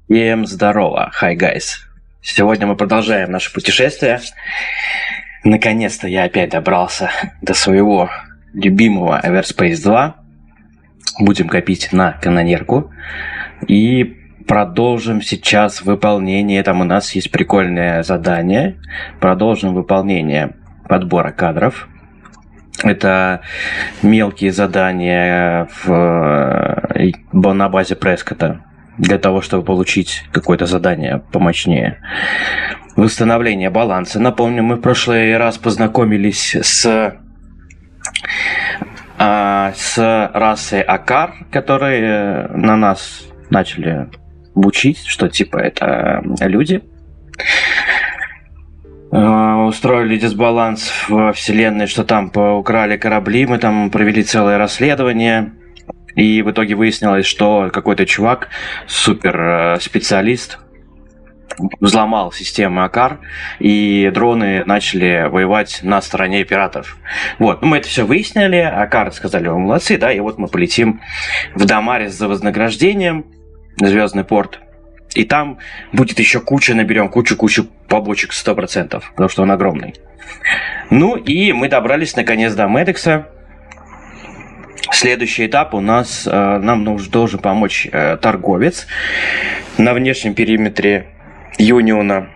Всем здорово, hi guys. Сегодня мы продолжаем наше путешествие. Наконец-то я опять добрался до своего любимого Everspace 2. Будем копить на канонерку. И продолжим сейчас выполнение. Там у нас есть прикольное задание. Продолжим выполнение подбора кадров. Это мелкие задания на базе Прескотта. Для того, чтобы получить какое-то задание помощнее. Восстановление баланса. Напомню, мы в прошлый раз познакомились с расой Оккар, которые на нас начали бучить, что типа это люди. Устроили дисбаланс в вселенной, что там украли корабли, мы там провели целое расследование. И в итоге выяснилось, что какой-то чувак, супер специалист, взломал систему Оккар, и дроны начали воевать на стороне пиратов. Вот, мы это все выяснили, Оккар сказали, вы молодцы, да, и вот мы полетим в Дамарис за вознаграждением, Звездный порт, и там будет еще наберем кучу побочек 100%, потому что он огромный. Ну и мы добрались наконец до Мэдокса. Следующий этап у нас, нам должен помочь торговец на внешнем периметре Юниона.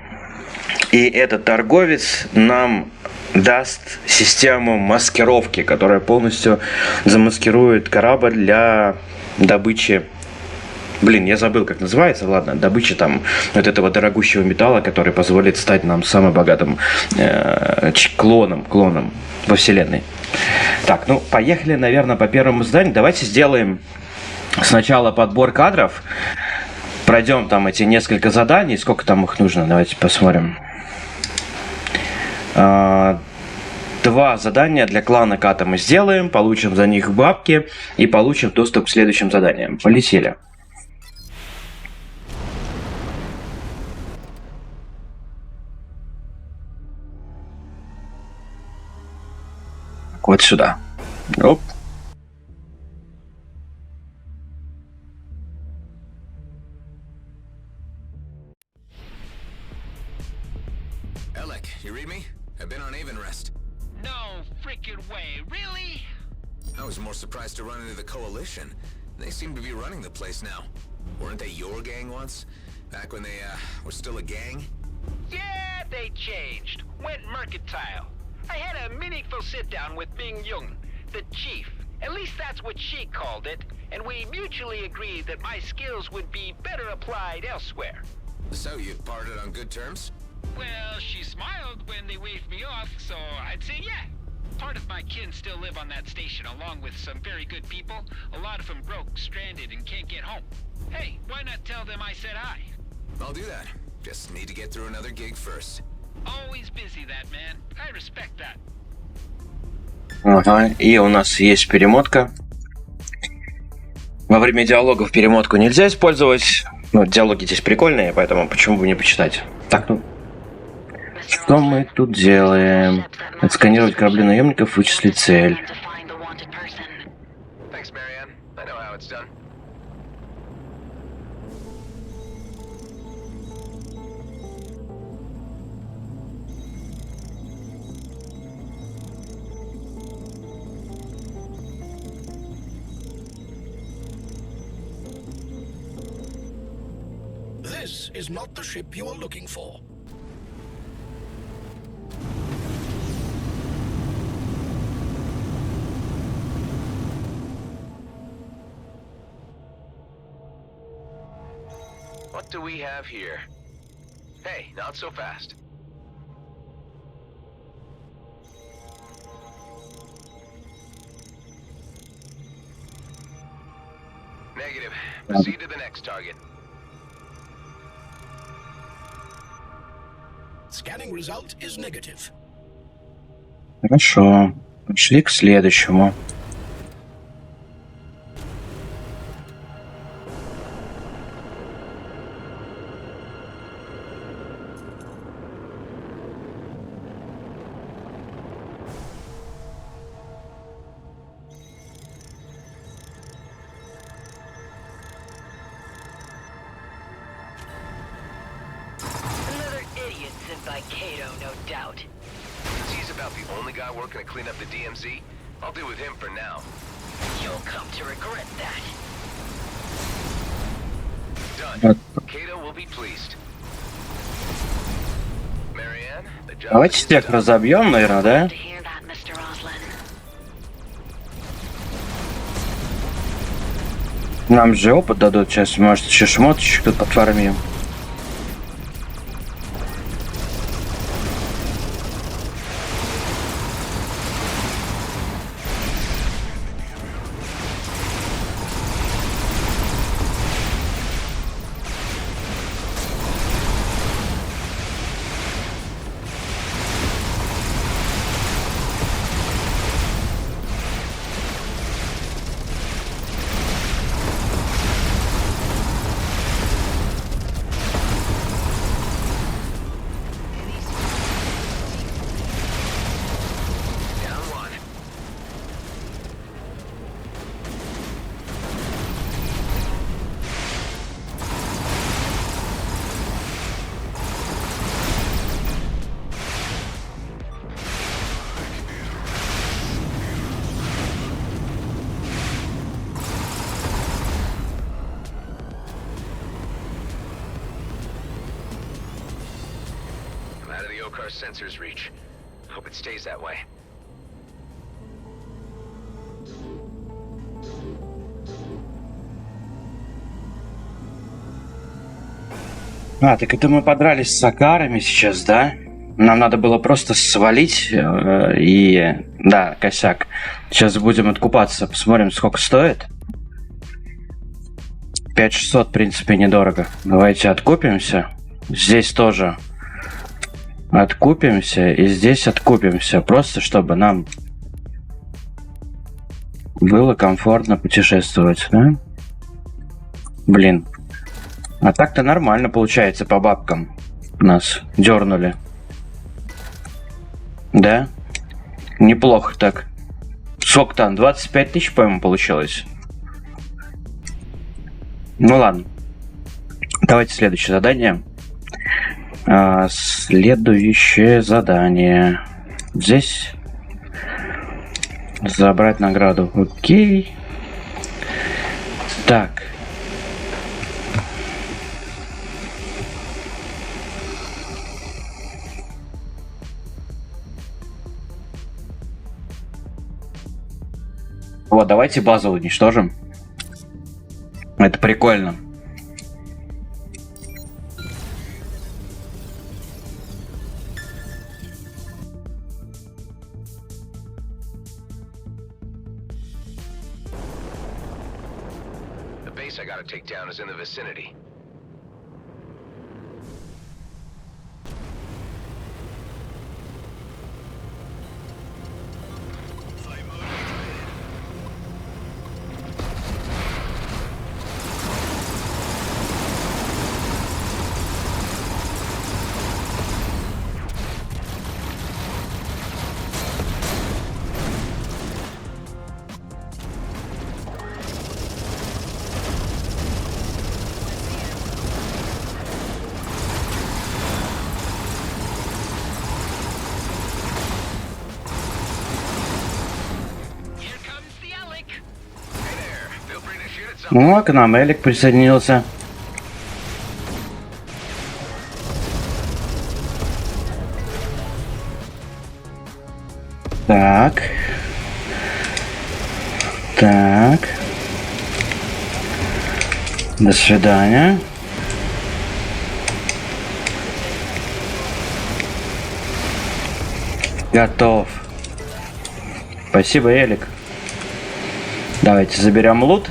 И этот торговец нам даст систему маскировки, которая полностью замаскирует корабль для добычи. Блин, я забыл, как называется. Ладно, добыча там вот этого дорогущего металла, который позволит стать нам самым богатым клоном во вселенной. Так, ну, поехали, наверное, по первому заданию. Давайте сделаем сначала подбор кадров. Пройдем там эти несколько заданий. Сколько там их нужно? Давайте посмотрим. 2 задания для клана Ката мы сделаем. Получим за них бабки. И получим доступ к следующим заданиям. Полетели. Вот сюда. Оп. You read me? I've been on Avonrest. No freaking way, really? I was more surprised to run into the Coalition. They seem to be running the place now. Weren't they your gang once? Back when they, were still a gang? Yeah, they changed. Went mercantile. I had a meaningful sit-down with Ming Jung, the chief. At least that's what she called it. And we mutually agreed that my skills would be better applied elsewhere. So you parted on good terms? Well, she smiled when they waved me off, so I'd say yeah. Part of my kin still live on that station, along with some very good people. A lot of them broke, stranded, and can't get home. Hey, why not tell them I said hi? I'll do that. Just need to get through another gig first. Always busy, that man. I respect that. Ага, и у нас есть перемотка. Во время диалогов перемотку нельзя использовать. Ну, диалоги здесь прикольные, поэтому почему бы не почитать. Так, ну... Что мы тут делаем? Отсканировать корабли наемников, вычислить цель. This is not the ship you are looking for. What do we have here? Hey, not so fast. Negative. Proceed to the next target. Scanning result is negative. Хорошо. Пошли к следующему. by Kato, no doubt. Since he's about the only guy working to clean up the DMZ, I'll deal with him for now. You'll come to regret that. Done. Kato will be pleased. Marianne, the job Давайте is всех done. разобьем, наверное, да? To hear that, Mr. Roslin. Нам же опыт дадут сейчас, может, еще шмоточек тут подфармим. Down one. I'm out of the Okar sensor's reach. Hope it stays that way. А, так это мы подрались с Оккарами сейчас, да? Нам надо было просто свалить и... Да, косяк. Сейчас будем откупаться, посмотрим, сколько стоит. 5600, в принципе, недорого. Давайте откупимся. Здесь тоже откупимся и здесь откупимся. Просто чтобы нам было комфортно путешествовать, да? Блин. А так-то нормально получается по бабкам. Нас дернули. Да? Неплохо так. Сколько там? 25 тысяч, по-моему, получилось. Ну ладно. Давайте следующее задание. Следующее задание. Здесь забрать награду. Окей. Так. Вот, давайте базу уничтожим. Это прикольно. The base I gotta take down is in the vicinity. Ну, а к нам Элик присоединился. Так. Так. До свидания. Готов. Спасибо, Элик. Давайте заберем лут.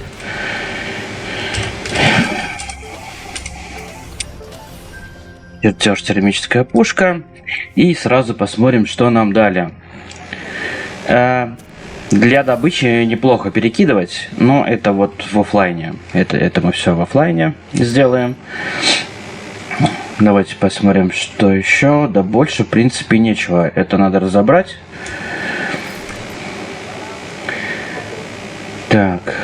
Чертеж, термическая пушка. И сразу посмотрим, что нам дали. Для добычи неплохо перекидывать, но это вот в офлайне. Это мы все в офлайне сделаем. Давайте посмотрим, что еще. Да больше, в принципе, нечего. Это надо разобрать. Так.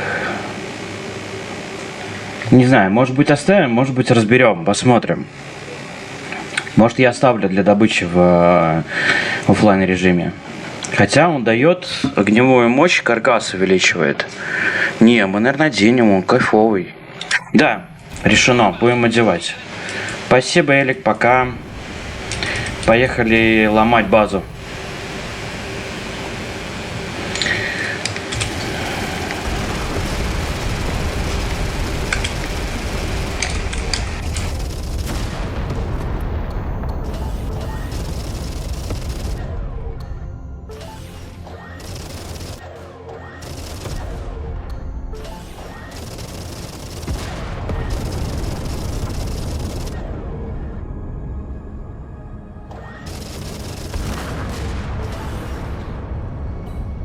Не знаю, может быть оставим, может быть разберем, посмотрим. Может, я оставлю для добычи в оффлайн режиме. Хотя он дает огневую мощь, каркас увеличивает. Не, мы, наверное, оденем, он кайфовый. Да, решено, будем одевать. Спасибо, Элик, пока. Поехали ломать базу.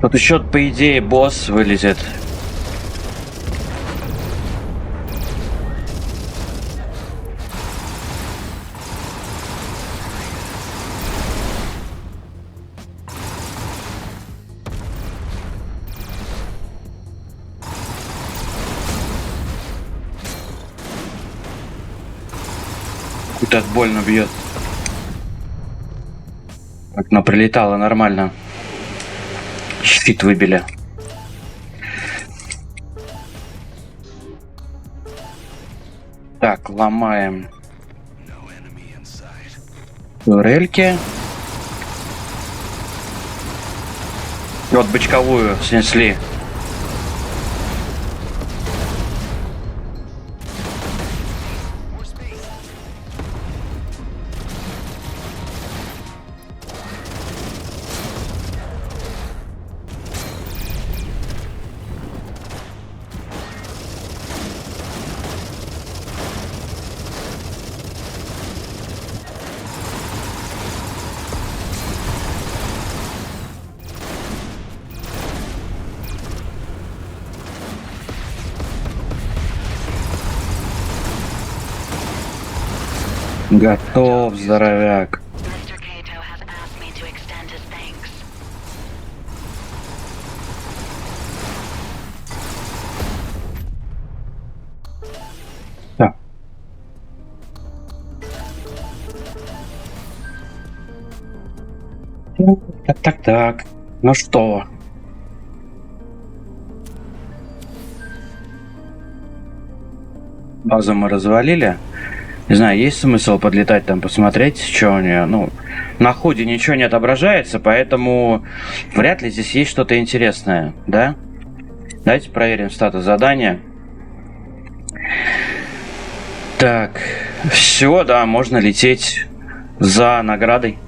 Тут еще, по идее, босс вылезет. Так больно бьет. Как она прилетала нормально. Щит выбили. Так, ломаем турельки. Вот бочковую снесли. Готов, здоровяк. Mr. Cato has asked me to extend his thanks. Так. Так. Ну что? Базу мы развалили. Не знаю, есть смысл подлетать там, посмотреть, что у нее. Ну, на худе ничего не отображается, поэтому вряд ли здесь есть что-то интересное, да? Давайте проверим статус задания. Так, все, да, можно лететь за наградой.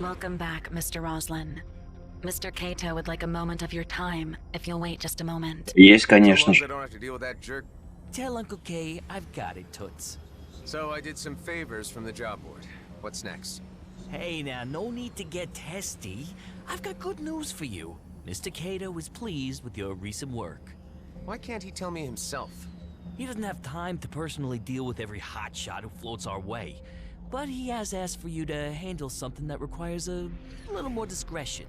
Welcome back, Mr. Roslin. Mr. Cato would like a moment of your time, if you'll wait just a moment. Есть, конечно So же. long as I don't have to deal with that jerk. Tell Uncle K I've got it, Toots. So I did some favors from the job board. What's next? Hey now, no need to get testy. I've got good news for you. Mr. Cato is pleased with your recent work. Why can't he tell me himself? He doesn't have time to personally deal with every hotshot who floats our way. But he has asked for you to handle something that requires a little more discretion,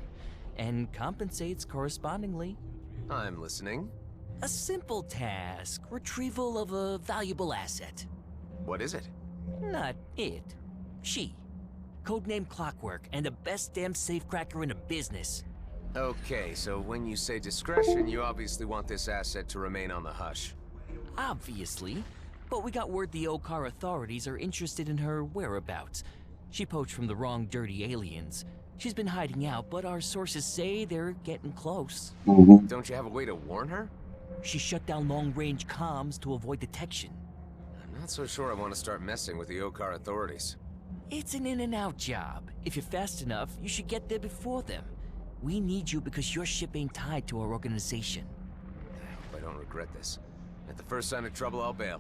and compensates correspondingly. I'm listening. A simple task, retrieval of a valuable asset. What is it? Not it. She. Codename Clockwork, and the best damn safecracker in the business. Okay, so when you say discretion, you obviously want this asset to remain on the hush. Obviously. But we got word the Okkar authorities are interested in her whereabouts. She poached from the wrong dirty aliens. She's been hiding out, but our sources say they're getting close. Don't you have a way to warn her? She shut down long-range comms to avoid detection. I'm not so sure I want to start messing with the Okkar authorities. It's an in-and-out job. If you're fast enough, you should get there before them. We need you because your ship ain't tied to our organization. I don't regret this. At the first sign of trouble, I'll bail.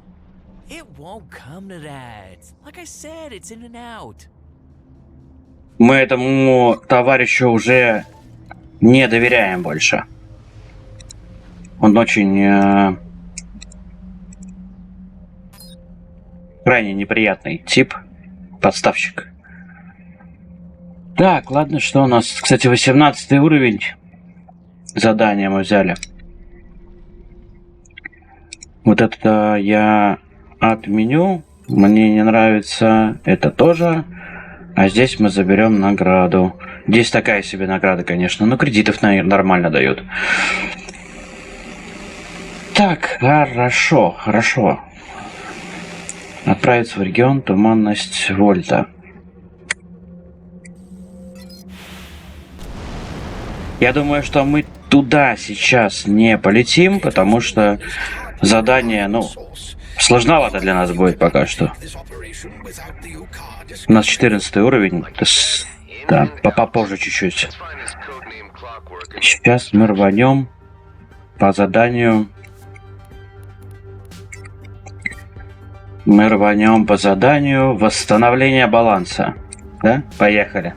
It won't come to that. Like I said, it's in and out. Мы этому товарищу уже не доверяем больше. Он очень крайне неприятный тип, подставщик. Так, ладно, что у нас? Кстати, 18 уровень. Задание мы взяли. Вот это я отменю. Мне не нравится. Это тоже. А здесь мы заберем награду. Здесь такая себе награда, конечно. Но кредитов нормально дают. Так, хорошо, хорошо. Отправиться в регион Туманность Вольта. Я думаю, что мы туда сейчас не полетим, потому что задание, ну, сложновато для нас будет пока что. У нас 14 уровень. Да, попозже чуть-чуть. Сейчас мы рванем по заданию. Мы рванем по заданию восстановления баланса. Да? Поехали.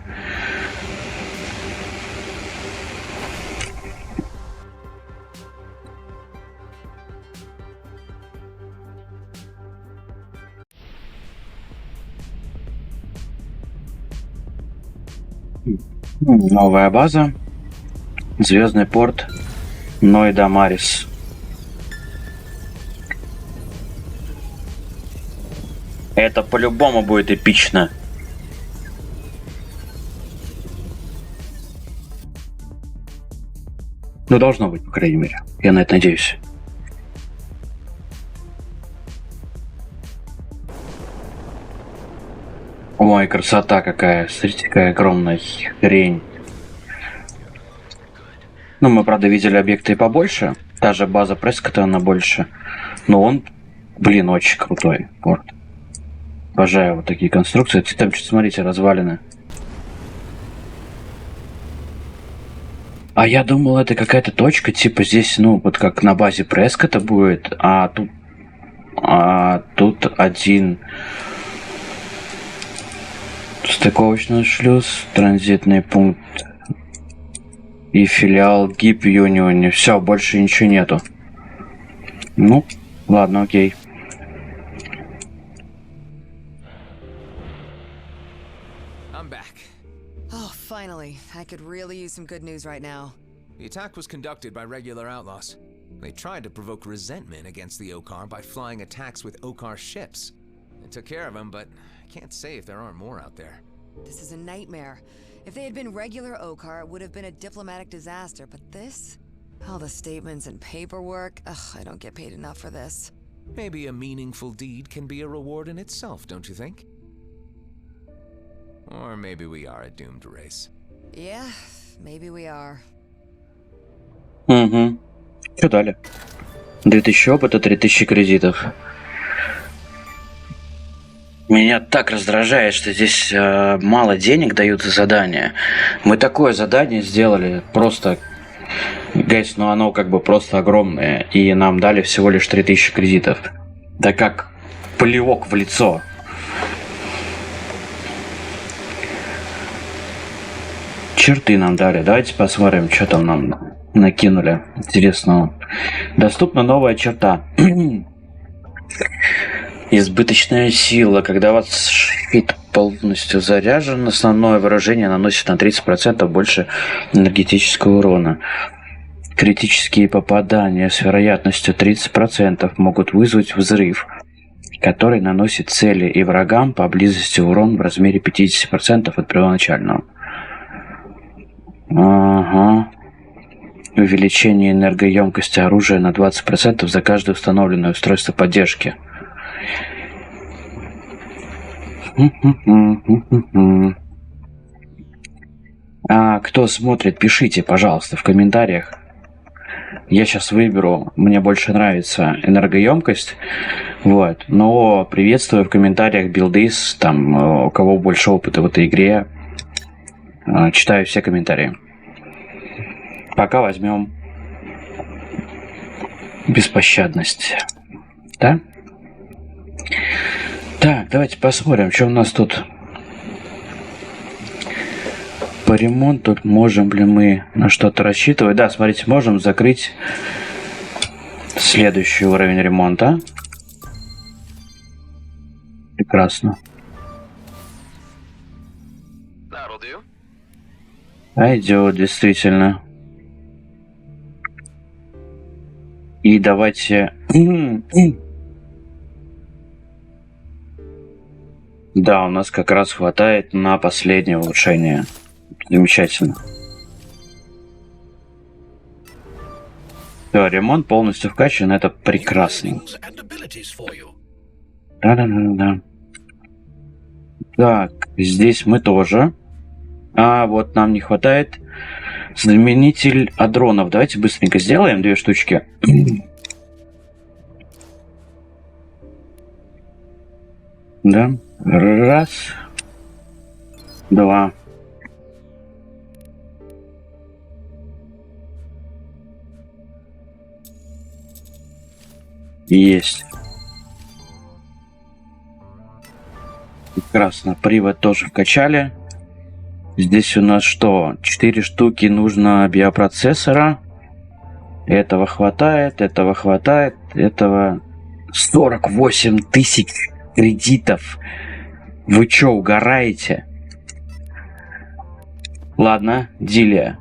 Новая база. Звездный порт Нойдамарис. Это по-любому будет эпично. Ну, должно быть, по крайней мере. Я на это надеюсь. Ой, красота какая. Смотрите, какая огромная хрень. Ну, мы, правда, видели объекты и побольше. Та же база Прескота, она больше. Но он, блин, очень крутой порт. Обожаю вот такие конструкции. Там, смотрите, развалины. А я думал, это какая-то точка, типа здесь, ну, вот как на базе Прескота будет, а тут один стыковочный шлюз, транзитный пункт и филиал ГИП в Юнионе. Все, больше ничего нету. Ну, ладно, окей. Finally, I could really use some good news right now. The attack was conducted by regular outlaws. They tried to provoke resentment against the Okar by flying attacks with Okar ships. They took care of them, but I can't say if there aren't more out there. This is a nightmare. If they had been regular Okar, it would have been a diplomatic disaster, but this? All the statements and paperwork. Ugh, I don't get paid enough for this. Maybe a meaningful deed can be a reward in itself, don't you think? Or maybe we are a doomed race. Yeah, maybe we are. Угу. Что дали? 2000 опыта, 3000 кредитов. Меня так раздражает, что здесь мало денег дают за задание. Мы такое задание сделали просто... Гайс, ну оно как бы просто огромное. И нам дали всего лишь 3000 кредитов. Да как плевок в лицо. Черты нам дали. Давайте посмотрим, что там нам накинули интересного. Доступна новая черта. Избыточная сила. Когда ваш щит полностью заряжен, основное вооружение наносит на 30% больше энергетического урона. Критические попадания с вероятностью 30% могут вызвать взрыв, который наносит цели и врагам поблизости урон в размере 50% от первоначального. Ага. Увеличение энергоемкости оружия на 20% за каждое установленное устройство поддержки. А кто смотрит, пишите, пожалуйста, в комментариях. Я сейчас выберу, мне больше нравится энергоемкость. Вот. Но приветствую в комментариях билды, там, у кого больше опыта в этой игре. Читаю все комментарии. Пока возьмем беспощадность. Да? Так, давайте посмотрим, что у нас тут по ремонту. Можем ли мы на что-то рассчитывать? Да, смотрите, можем закрыть следующий уровень ремонта. Прекрасно. Пойдет, действительно. И давайте... Да, у нас как раз хватает на последнее улучшение. Замечательно. Все, ремонт полностью вкачан, это прекрасно. Да. Так, здесь мы тоже. А, вот нам не хватает заменитель адронов. Давайте быстренько сделаем 2 штучки. Да. Раз. 2. Есть. Прекрасно. Привод тоже вкачали. Здесь у нас что? 4 штуки нужно биопроцессора. Этого хватает, этого хватает, этого 48 тысяч кредитов. Вы чё, угораете? Ладно, Дилия.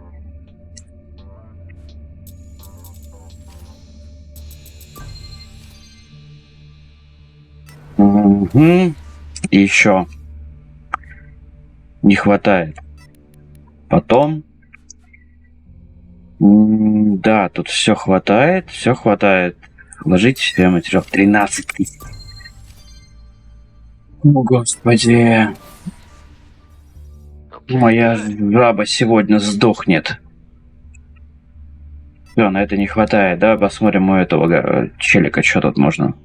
Угу. И еще не хватает. Потом, да, тут все хватает, все хватает. Вложите себе материал 13 тысяч. О, господи. Моя жаба сегодня сдохнет. Все, на это не хватает, да? Посмотрим у этого челика, что тут можно.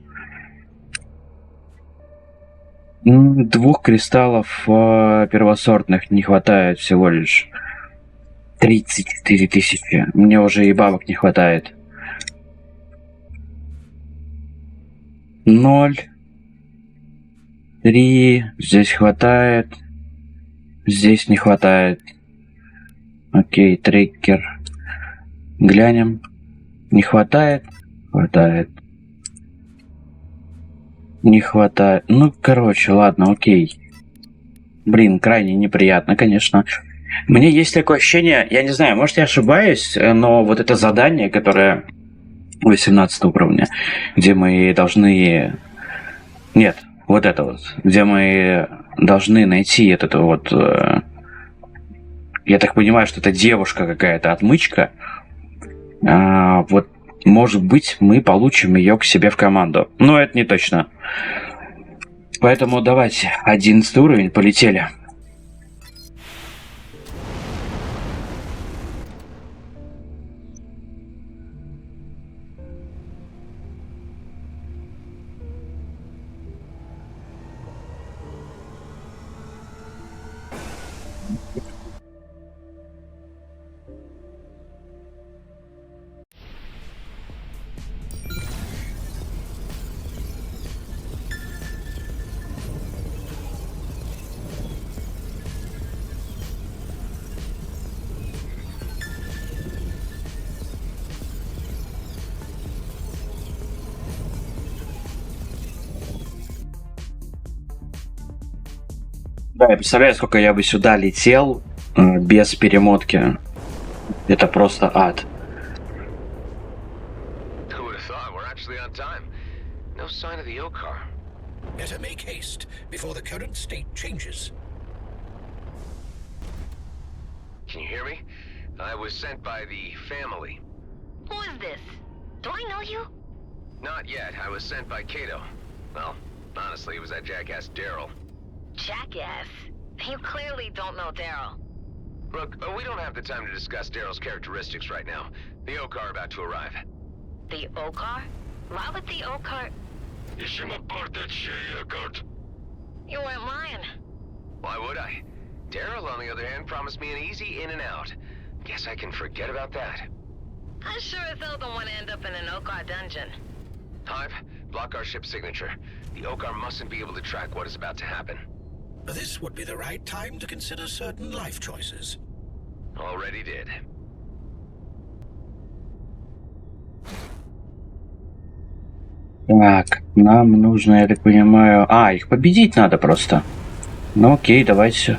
2 кристаллов первосортных не хватает, всего лишь 34 тысячи. Мне уже и бабок не хватает. 0. 3. Здесь хватает. Здесь не хватает. Окей, трекер. Глянем. Не хватает? Хватает. Не хватает. Ну, короче, ладно, окей. Блин, крайне неприятно, конечно. Мне есть такое ощущение, я не знаю, может я ошибаюсь, но вот это задание, которое 18 уровня, где мы должны... Нет, вот это вот, где мы должны найти этот вот... Я так понимаю, что это девушка какая-то, отмычка. Вот, может быть, мы получим ее к себе в команду. Но это не точно. Поэтому давайте, 11 уровень, полетели. Да, я представляю, сколько я бы сюда летел без перемотки. Это просто ад. Who would have thought we're actually on time? No sign of the Okkar. Better make haste before the current state changes. Can you hear me? I was sent by the family. Who is this? Do I know you? Not yet. I was sent by Kato. Well, honestly, it was that jackass Daryl. Jackass. You clearly don't know Daryl. Look, we don't have the time to discuss Daryl's characteristics right now. The Okkar are about to arrive. The Okkar? Why would the Okkar... You weren't lying. Why would I? Daryl, on the other hand, promised me an easy in and out. Guess I can forget about that. I sure as hell don't want to end up in an Okar dungeon. Hive, block our ship signature. The Okar mustn't be able to track what is about to happen. This would be the right time to consider certain life choices. Already did. Так, нам нужно, я так понимаю... их победить надо просто. Ну окей, давайте.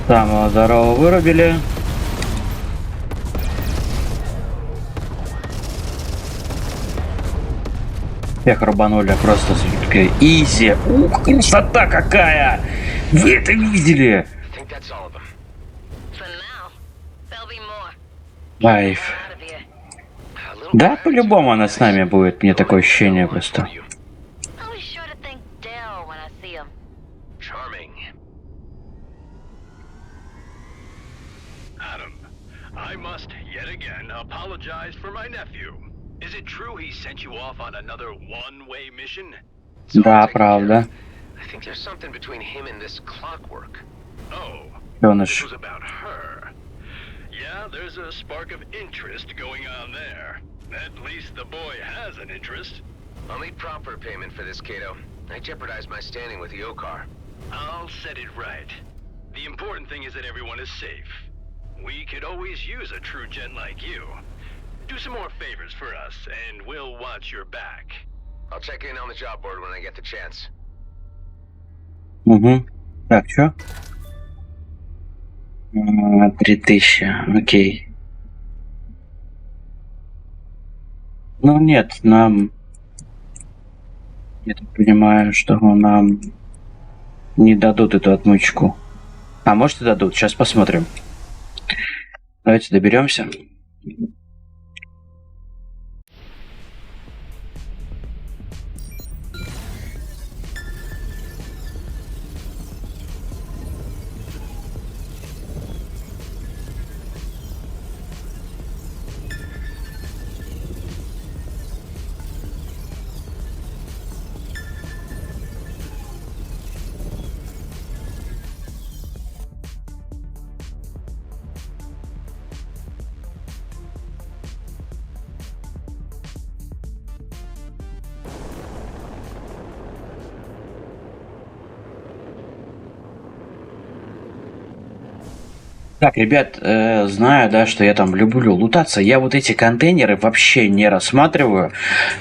Самого здорового вырубили. Всех рубанули просто с изи. Ух, красота какая! Вы это видели? Лайф. Да, по-любому она с нами будет. Мне такое ощущение просто. I must yet again apologize for my nephew. Is it true he sent you off on another one-way mission? Да, правда. I think there's something between him and this clockwork. Oh, Jonas. this was about her. Yeah, there's a spark of interest going on there. At least the boy has an interest. I'll need proper payment for this, Kato. I jeopardized my standing with the Okar. I'll set it right. The important thing is that everyone is safe. We could always use a true gent like you. Do some more favors for us, and we'll watch your back. I'll check in on the job board when I get the chance. Угу. Так, чё? 3000, окей. Ну нет, нам... Я так понимаю, что нам не дадут эту отмычку. А может и дадут, сейчас посмотрим. Давайте доберемся. Так, ребят, знаю, да, что я там люблю лутаться. Я вот эти контейнеры вообще не рассматриваю.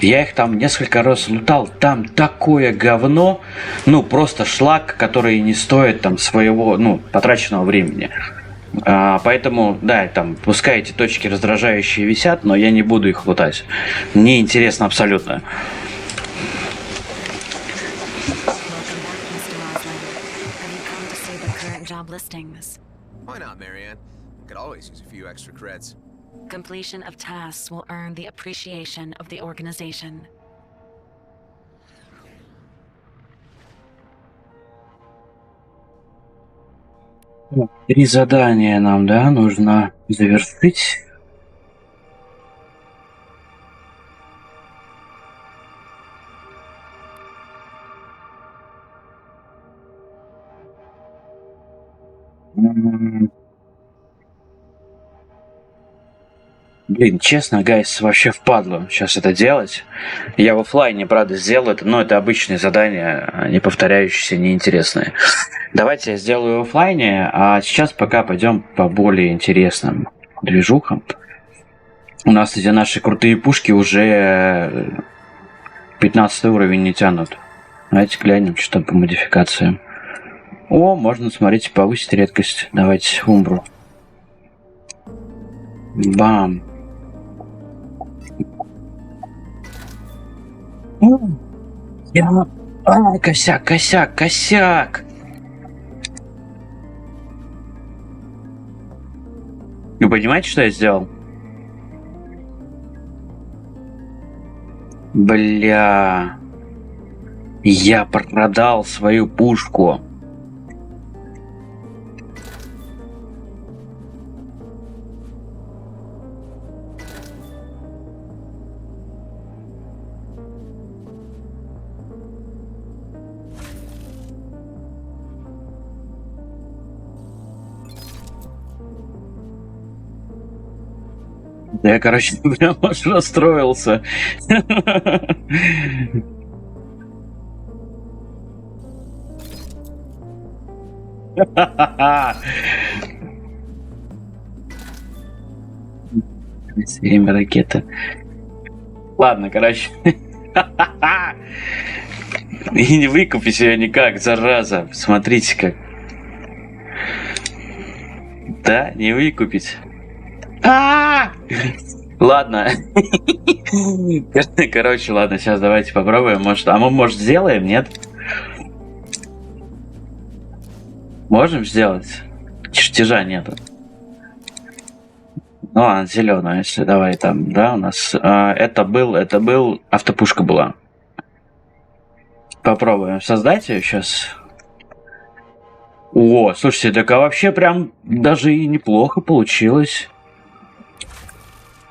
Я их там несколько раз лутал. Там такое говно. Ну, просто шлак, который не стоит там своего, потраченного времени. Поэтому, да, там, пускай эти точки раздражающие висят, но я не буду их лутать. Мне интересно абсолютно. Why not, Marianne? Could always use a few extra creds. Completion of tasks will earn the appreciation of the organization. Три задания нам, да, нужно завершить. Блин, честно, гайс, вообще впадло сейчас это делать. Я в оффлайне, правда, сделаю это, но это обычные задания, не повторяющиеся, неинтересные. Давайте я сделаю в оффлайне, а сейчас пока пойдем по более интересным движухам. У нас эти наши крутые пушки уже 15 уровень не тянут. Давайте глянем, что там по модификациям. О, можно, смотрите, повысить редкость. Давайте умбру. Бам. Косяк, косяк, косяк. Вы понимаете, что я сделал? Бля. Я продал свою пушку. Я, короче, прям аж расстроился. Время ракеты. Ладно, короче. И не выкупить ее никак, зараза. Смотрите как. Да, не выкупить. Ладно. Короче, ладно, сейчас давайте попробуем. Может, мы, может, сделаем, нет? Можем сделать? Чертежа нету. Ну ладно, зеленая, если давай там, да, у нас. Это был, автопушка была. Попробуем создать ее сейчас. О, слушайте, так вообще прям даже и неплохо получилось.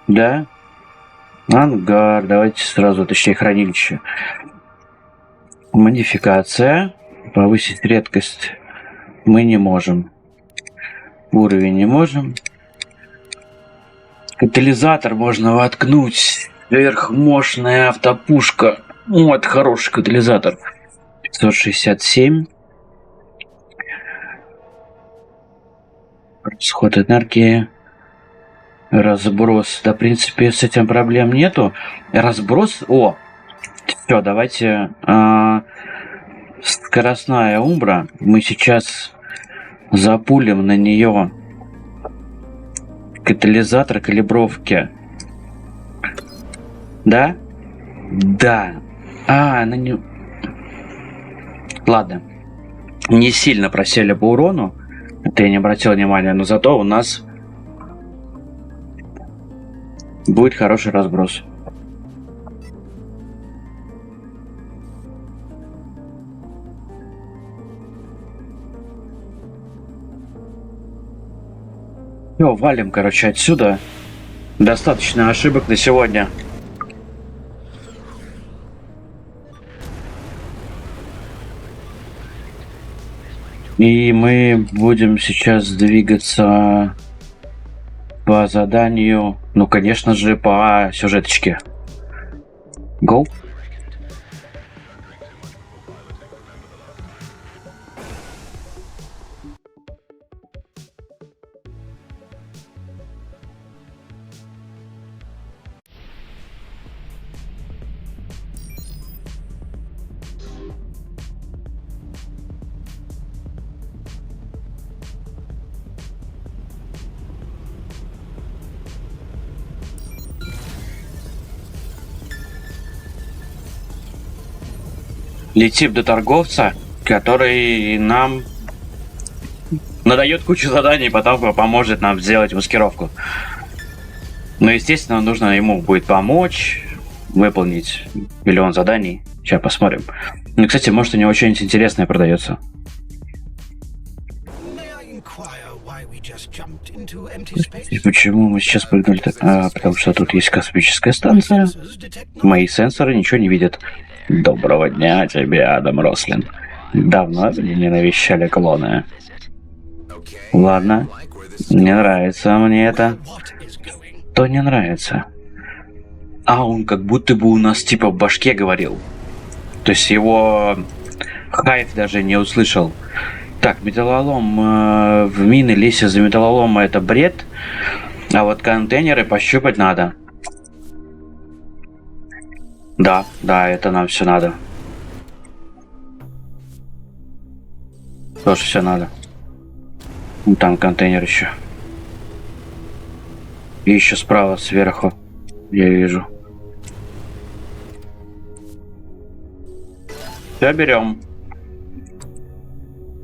Да? Ангар, давайте сразу, точнее, хранилище. Модификация. Повысить редкость мы не можем. Уровень не можем. Катализатор можно воткнуть. Сверхмощная автопушка. Вот, хороший катализатор. 567. Расход энергии. Разброс. Да, в принципе, с этим проблем нету. Разброс. О! Все, давайте. Скоростная умбра. Мы сейчас запулим на нее катализатор калибровки. Да? Да. Она не... Ладно. Не сильно просели по урону. Это я не обратил внимания. Но зато у нас будет хороший разброс. Все, валим, короче, отсюда. Достаточно ошибок на сегодня. И мы будем сейчас двигаться по заданию, ну, конечно же, по сюжеточке. Go. Летим до торговца, который нам надает кучу заданий, потом поможет нам сделать маскировку. Но, естественно, нужно ему будет помочь выполнить миллион заданий. Сейчас посмотрим. Ну, кстати, может, у него что-нибудь интересное продается. И почему мы сейчас прыгнули? Потому что тут есть космическая станция. Мои сенсоры ничего не видят. Доброго дня тебе, Адам Рослин. Давно меня не навещали клоны. Ладно. Не нравится мне это. Что не нравится? А он как будто бы у нас типа в башке говорил. То есть его Хайф даже не услышал. Так, металлолом в мины лезть за металлолома — это бред. А вот контейнеры пощупать надо. Да, это нам все надо. Тоже все надо. Там контейнер еще. И еще справа сверху я вижу. Все, берем.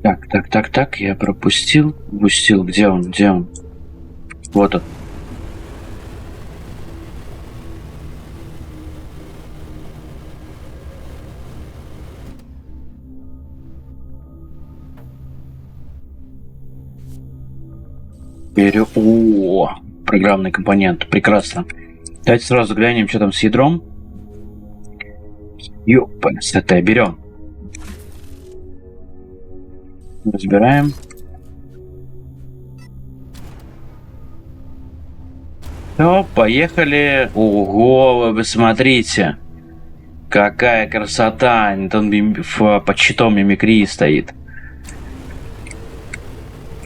Так, я пропустил. Упустил. Где он? Вот он. О, программный компонент. Прекрасно. Давайте сразу глянем, что там с ядром. Ёпанс, это берем. Разбираем. Все, поехали. Ого, вы смотрите. Какая красота. Он под щитом мимикрии стоит.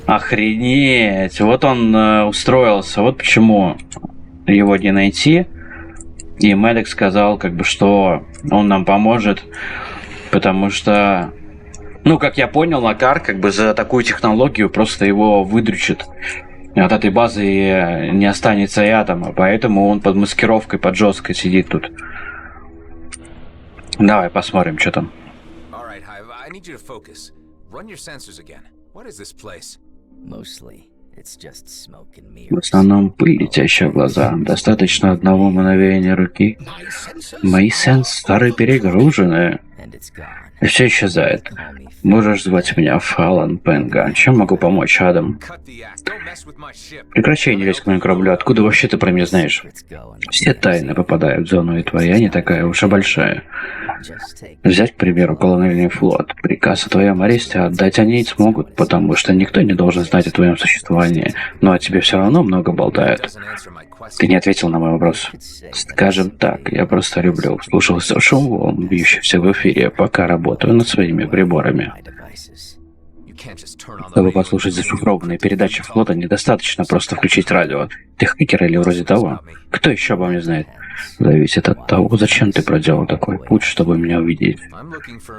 Охренеть. Вот он устроился. Вот почему его не найти. И Мэдокс сказал, как бы, что он нам поможет. Потому что, ну, как я понял, Оккар, как бы, за такую технологию просто его выдрючит. От этой базы не останется и атома. Поэтому он под маскировкой, под жесткой сидит тут. Давай посмотрим, что там. В основном пыль, летящая в глаза. Достаточно одного мгновения руки. Мои сенсоры перегружены. И все исчезает. Можешь звать меня Фалан Пенга. Чем могу помочь, Адам? Прекращай не лезь к моему кораблю. Откуда вообще ты про меня знаешь? Все тайны попадают в зону, и твоя не такая уж и большая. Взять, к примеру, колониальный флот. Приказ о твоем аресте отдать они не смогут, потому что никто не должен знать о твоем существовании. Но о тебе все равно много болтают. Ты не ответил на мой вопрос. Скажем так, я просто люблю слушался шум волн, бьющихся в эфире, пока работаю над своими приборами. Чтобы послушать зашифрованные передачи флота, недостаточно просто включить радио. Ты хакер или вроде того? Кто еще обо мне знает? Зависит от того, зачем ты проделал такой путь, чтобы меня увидеть.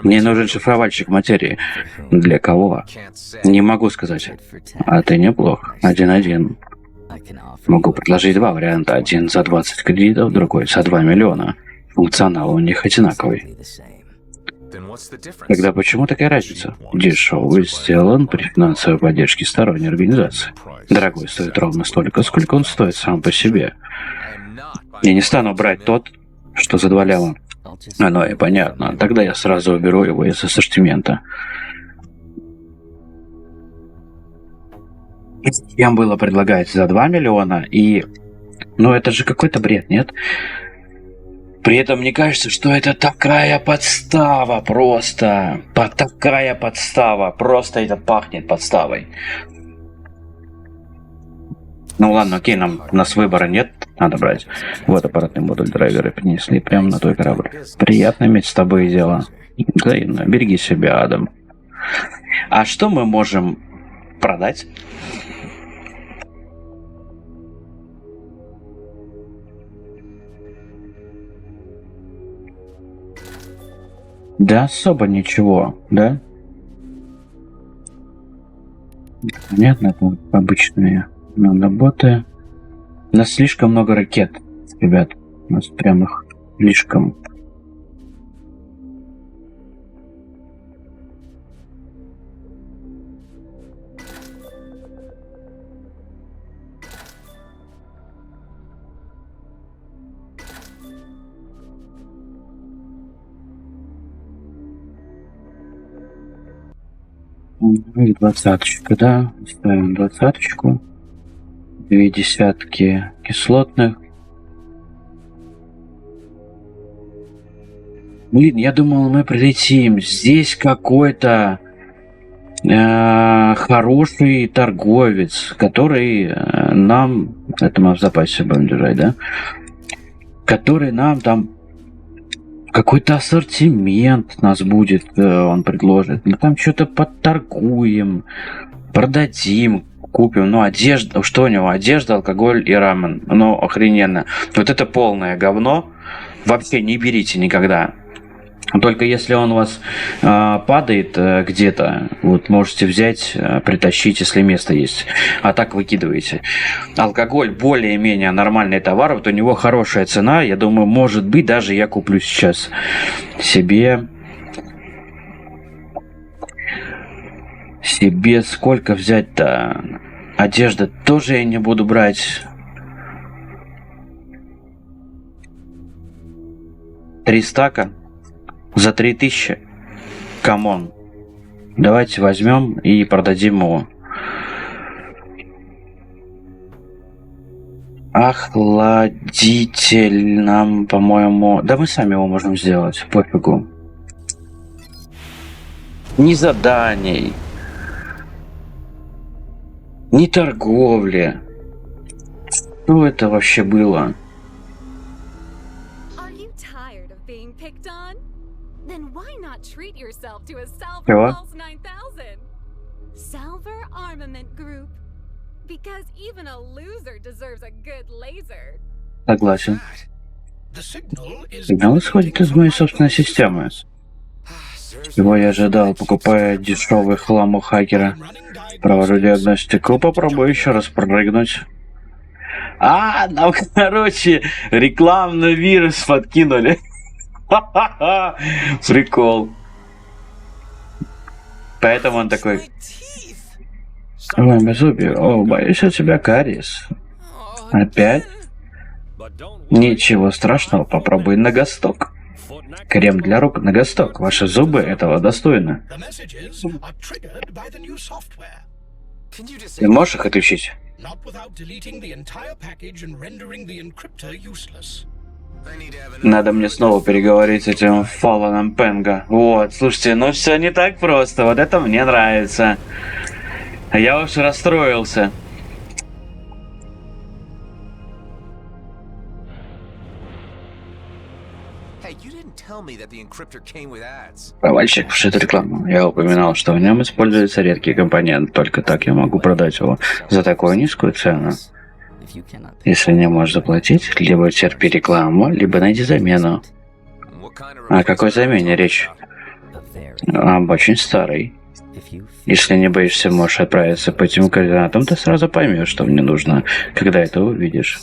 Мне нужен шифровальщик материи. Для кого? Не могу сказать. А ты неплох. 1-1. Могу предложить два варианта. Один за 20 кредитов, другой за 2 миллиона. Функционал у них одинаковый. Тогда почему такая разница? Дешевый сделан при финансовой поддержке сторонней организации. Дорогой стоит ровно столько, сколько он стоит сам по себе. Я не стану брать тот, что за 2 ляма. Оно и понятно. Тогда я сразу уберу его из ассортимента. Им было предлагать за 2 миллиона, и... Ну, это же какой-то бред, нет? При этом мне кажется, что это такая подстава просто. Такая подстава. Просто это пахнет подставой. Ну ладно, окей, у нас выбора нет, надо брать. Вот аппаратный модуль драйверы принесли прямо на твой корабль. Приятно иметь с тобой дело. Взаимно. Береги себя, Адам. А что мы можем продать? Да особо ничего, да? Понятно, это обычные наноботы. У нас слишком много ракет, ребят. У нас прям их слишком. И 20-очка, да? Ставим 20-очку. 2 десятки кислотных. Блин, я думал, мы прилетим. Здесь какой-то хороший торговец, который нам... Это мы в запасе будем держать, да? Который нам там... Какой-то ассортимент нас будет, он предложит. Мы там что-то подторгуем, продадим, купим. Ну, одежда, что у него? Одежда, алкоголь и рамен. Ну, охрененно. Вот это полное говно. Вообще не берите никогда. Только если он у вас падает где-то, вот можете взять, притащить, если место есть. А так выкидываете. Алкоголь более-менее нормальный товар. Вот у него хорошая цена. Я думаю, может быть, даже я куплю сейчас себе сколько взять-то? Одежда тоже я не буду брать. 3 стака. За 3000. Камон. Давайте возьмем и продадим его. Охладитель нам, по-моему... Да мы сами его можем сделать. Пофигу. Ни заданий. Ни торговли. Что это вообще было? Are you tired of being picked on? Then why not treat yourself to a Salver Чего? Pulse 9000? Salver Armament Group. Because even a loser deserves a good laser. Согласен. The signal is Сигнал исходит из моей собственной системы. Его я ожидал, покупая дешевый хлам у хакера. Провожу диагностику, попробую еще раз прыгнуть. Нам, короче, рекламный вирус подкинули. Прикол. Поэтому он такой... Ой, беззубие. О, боюсь, у тебя кариес. Опять? Ничего страшного, попробуй Ногосток. Крем для рук Ногосток. Ваши зубы этого достойны. Ты можешь их отключить? Надо мне снова переговорить с этим Фаланом Пенга. Вот, слушайте, ну все не так просто. Вот это мне нравится. Я уж расстроился. Провальщик вшит рекламу. Я упоминал, что в нем используется редкий компонент. Только так я могу продать его за такую низкую цену. Если не можешь заплатить, либо терпи рекламу, либо найди замену. О какой замене речь? Об очень старой. Если не боишься, можешь отправиться по этим координатам, ты сразу поймешь, что мне нужно, когда это увидишь.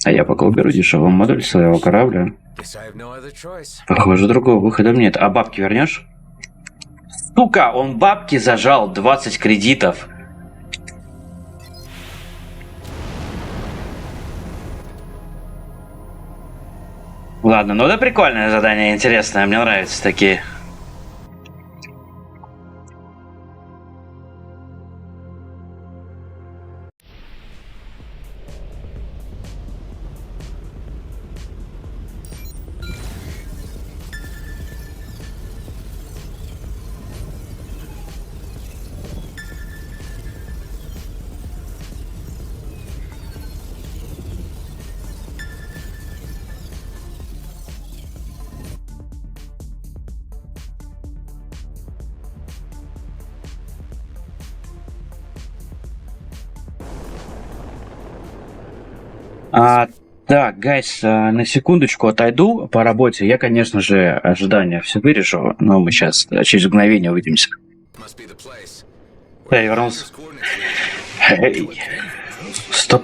А я пока уберу дешевый модуль своего корабля. Похоже, другого выхода нет. А бабки вернешь? Сука, он бабки зажал, 20 кредитов. Ладно, ну это прикольное задание, интересное, мне нравятся такие. Так, гайс, на секундочку отойду по работе. Я, конечно же, ожидания все вырежу, но мы сейчас через мгновение увидимся. Я вернулся. Эй. Стоп.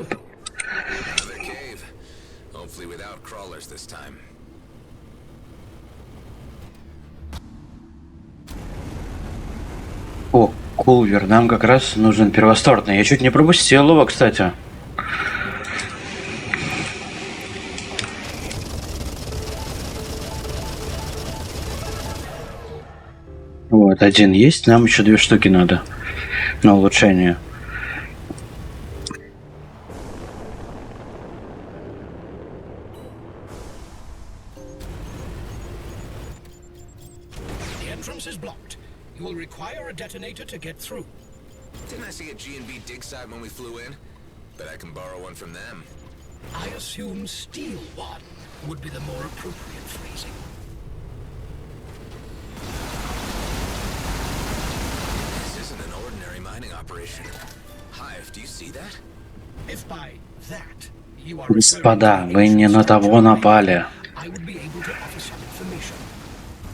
О, Кулвер, нам как раз нужен первосортный. Я чуть не пропустил его, кстати. Вот, один есть, нам еще 2 штуки надо на улучшение. Didn't I see a G&B dig site when we flew in? But I can borrow one from them. I assume steal one would be the more appropriate phrasing. This isn't an ordinary mining operation. Hive, do you see that? If by that you are Господа, вы не на того напали. I would be able to offer some information.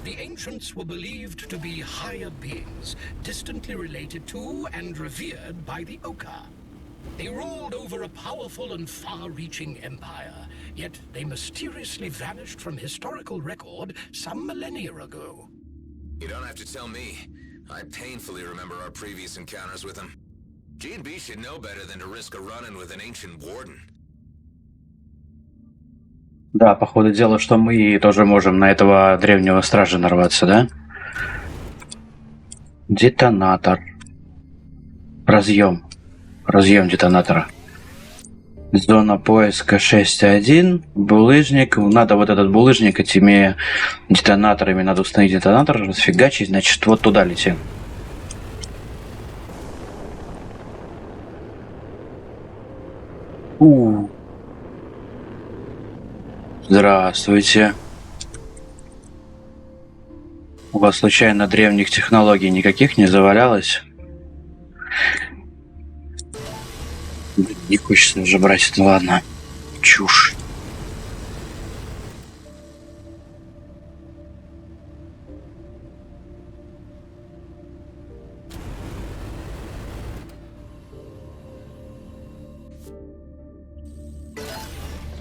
The ancients were believed to be higher beings, distantly related to and revered by the Okkar. They ruled over a powerful and far-reaching empire, yet they mysteriously vanished from historical record some millennia ago. You don't have to tell me. I painfully remember our previous encounters with them. G&B should know better than to risk a run-in with an ancient warden. Да, походу дело, что мы тоже можем на этого древнего стража нарваться, да? Детонатор. Разъем. Разъем детонатора. Зона поиска 6.1. Булыжник. Надо вот этот булыжник этими детонаторами. Надо установить детонатор, расфигачить. Значит, вот туда летим. Здравствуйте. У вас случайно древних технологий никаких не завалялось? Блин, не хочется уже брать, ну ладно. Чушь.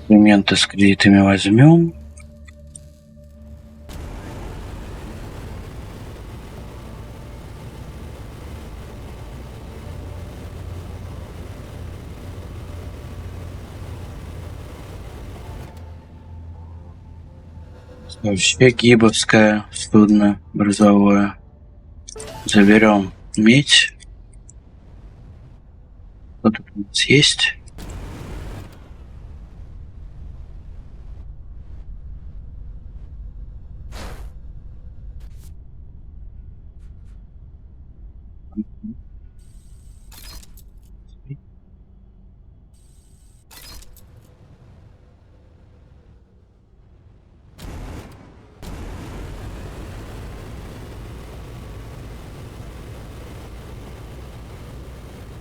Элементы с кредитами возьмем. Вообще гибовское судно грузовое. Заберем медь. Что тут у нас есть?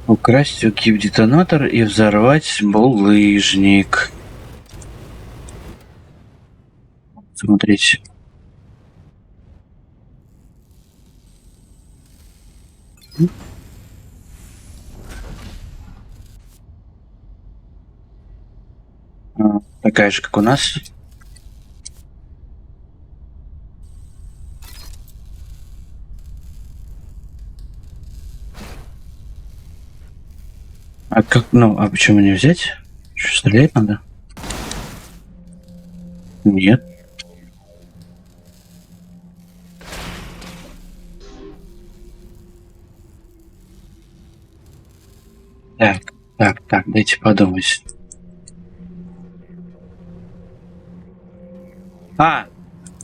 Украсть гиб-детонатор и взорвать булыжник. Смотрите. Такая же, как у нас. А как, ну, а почему не взять? Что, стрелять надо? Нет. Так, дайте подумать.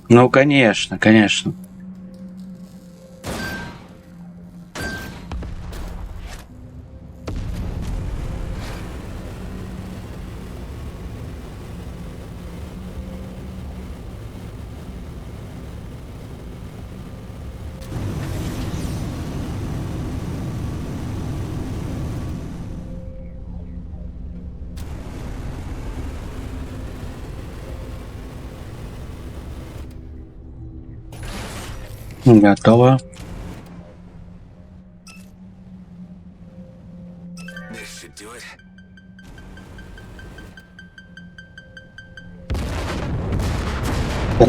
Ну, конечно. Готово. This should do it.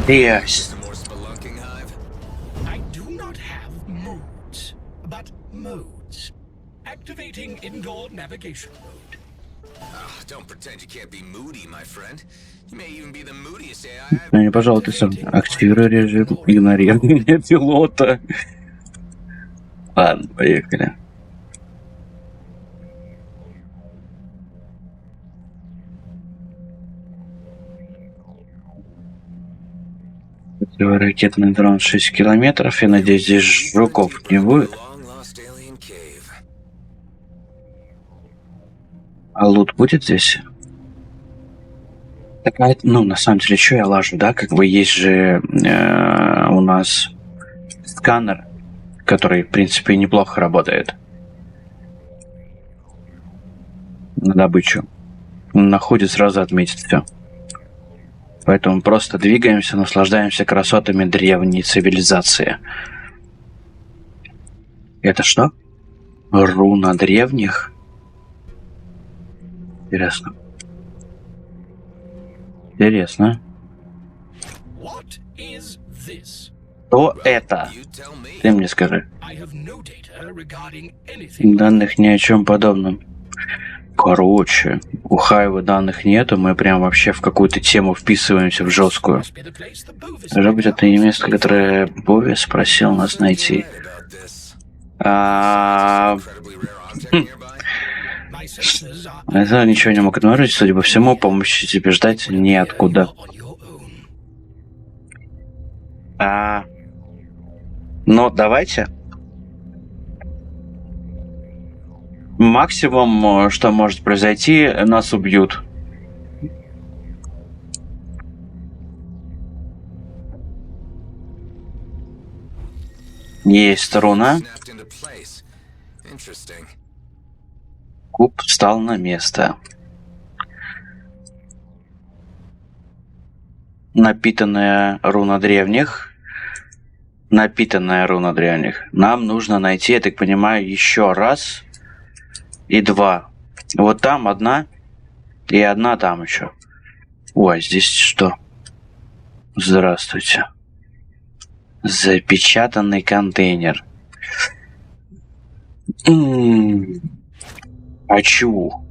Есть. Some more spelunking hive. I do not have moods, but modes. Activating indoor navigation mode. Don't pretend you can't be moody, my friend. You may even be the moodiest AI I've Не, пожалуй, ты сам. Активируй режим игнорирования пилота. Ладно, поехали. Ракетный дрон 6 километров. Я надеюсь, здесь жуков не будет. А лут будет здесь? Такая, ну, на самом деле, что я лажу, да? Как бы есть же у нас сканер, который, в принципе, неплохо работает на добычу. Он находит, сразу отметит все. Поэтому просто двигаемся, наслаждаемся красотами древней цивилизации. Это что? Руна древних? Интересно. What is this? Что это? Ты мне скажи. I have no data regarding anything. Данных ни о чем подобном. Короче, у Хайва данных нету, мы прям вообще в какую-то тему вписываемся в жесткую. Должно быть, это место, которое Бови спросил нас найти. Это ничего не мог игнорировать, судя по всему, помощи тебе ждать неоткуда. Но давайте Максимум, что может произойти, нас убьют. Есть руна. Куб встал на место. Напитанная руна древних. Напитанная руна древних. Нам нужно найти, я так понимаю, еще раз и два. Вот там одна и одна там еще. Ой, здесь что? Здравствуйте. Запечатанный контейнер. Хочу.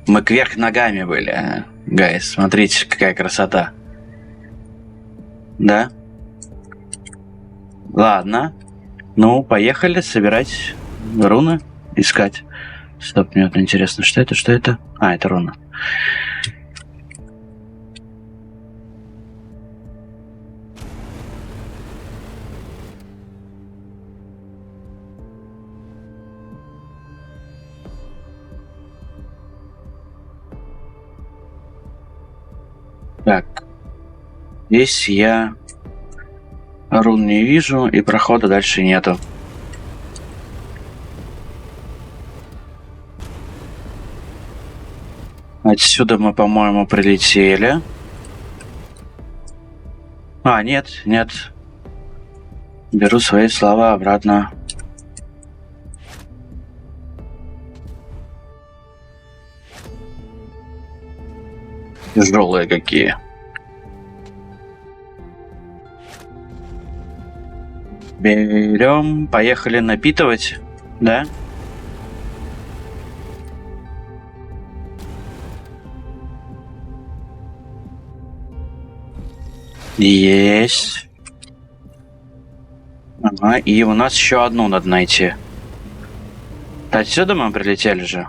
Мы кверх ногами были. Гайс, смотрите, какая красота. Да? Ладно. Ну, поехали собирать руны, искать. Стоп, мне вот интересно, что это, что это? А, это руна. Так, здесь я рун не вижу, и прохода дальше нету. Отсюда мы, по-моему, прилетели. А, нет. Беру свои слова обратно. Тяжелые какие. Берем, поехали напитывать, да? Есть. Ага, и у нас еще одну надо найти. Отсюда мы прилетели же.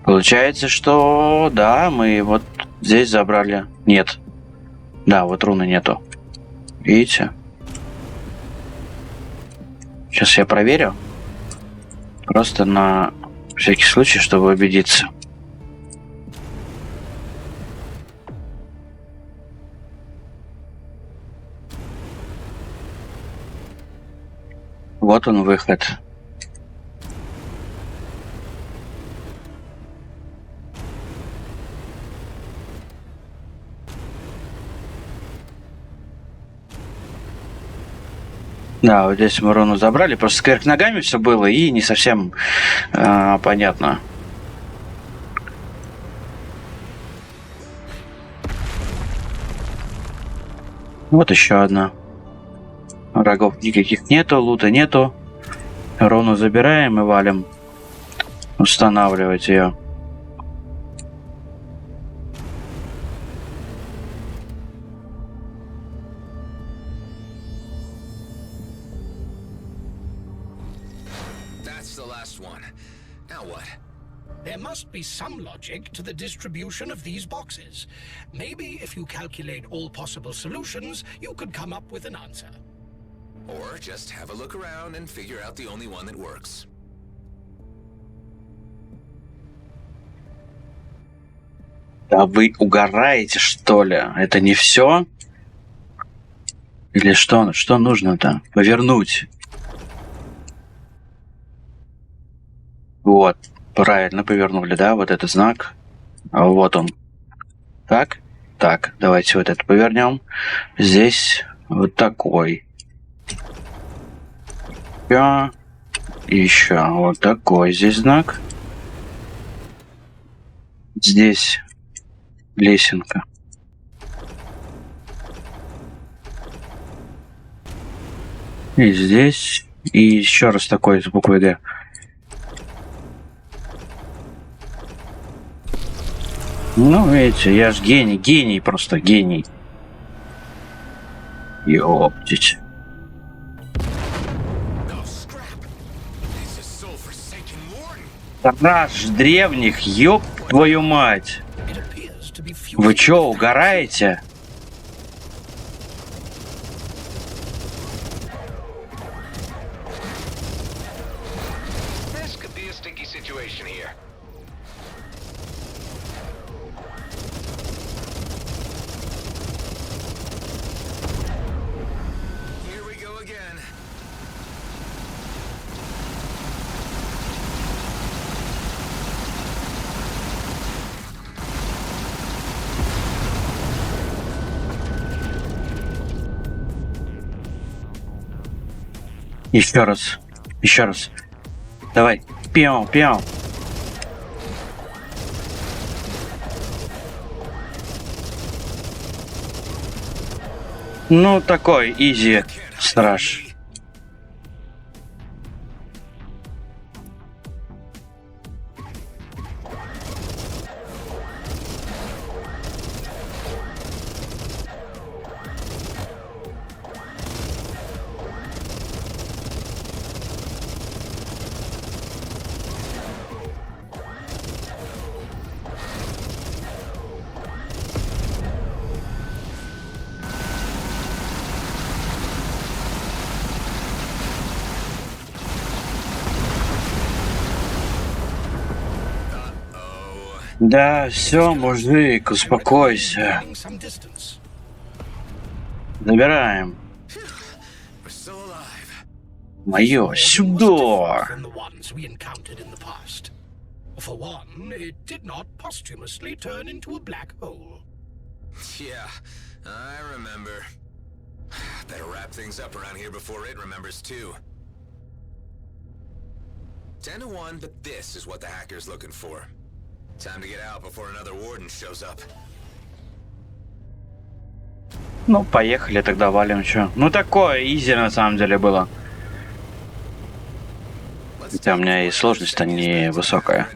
Получается, что да, мы вот здесь забрали. Нет. Да, вот руны нету. Видите? Сейчас я проверю. Просто на всякий случай, чтобы убедиться. Вот он, выход. Да, вот здесь мы руну забрали, просто кверх ногами все было и не совсем понятно. Вот еще одна. Врагов никаких нету, лута нету. Руну забираем и валим. Устанавливать ее. There must be some logic to the distribution of these boxes. Maybe if you calculate all possible solutions, you could come up with an answer. Or just have a look around and figure out the only one that works. Да вы угораете, что ли? Это не все? Или что? Что нужно-то? Повернуть. Вот. Правильно повернули, да? Вот этот знак. Вот он. Так? Так, давайте вот это повернем. Здесь вот такой. И еще вот такой здесь знак. Здесь лесенка. И здесь. И еще раз такой с буквой Д. Ну, видите, я ж гений, просто гений. Ёптить. Страж древних, ёб твою мать! Вы чё, угораете? Еще раз. Еще раз. Давай. Пиу, пиу. Ну, такой, изи, страж. Да, все, мужик, успокойся. Забираем. Мое, сюда. For one, it did not posthumously turn into a black hole. Yeah, I remember. Better wrap things up around here before it remembers too. 10-1, but this is what the hacker's looking for. Time to get out before another warden shows up. Ну, поехали тогда, валим, чё. Ну, такое изи на самом деле было. Хотя у меня и сложность-то не высокая.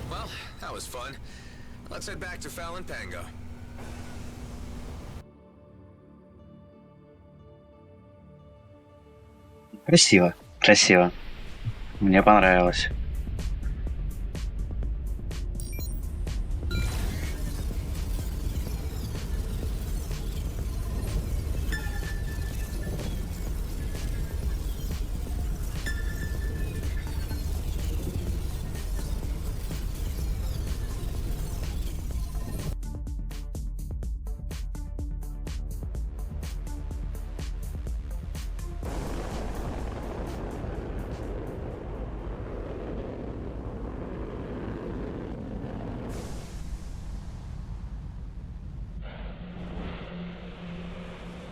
Well, that was fun. Let's head back to Fallon Pango. Красиво, красиво. Мне понравилось.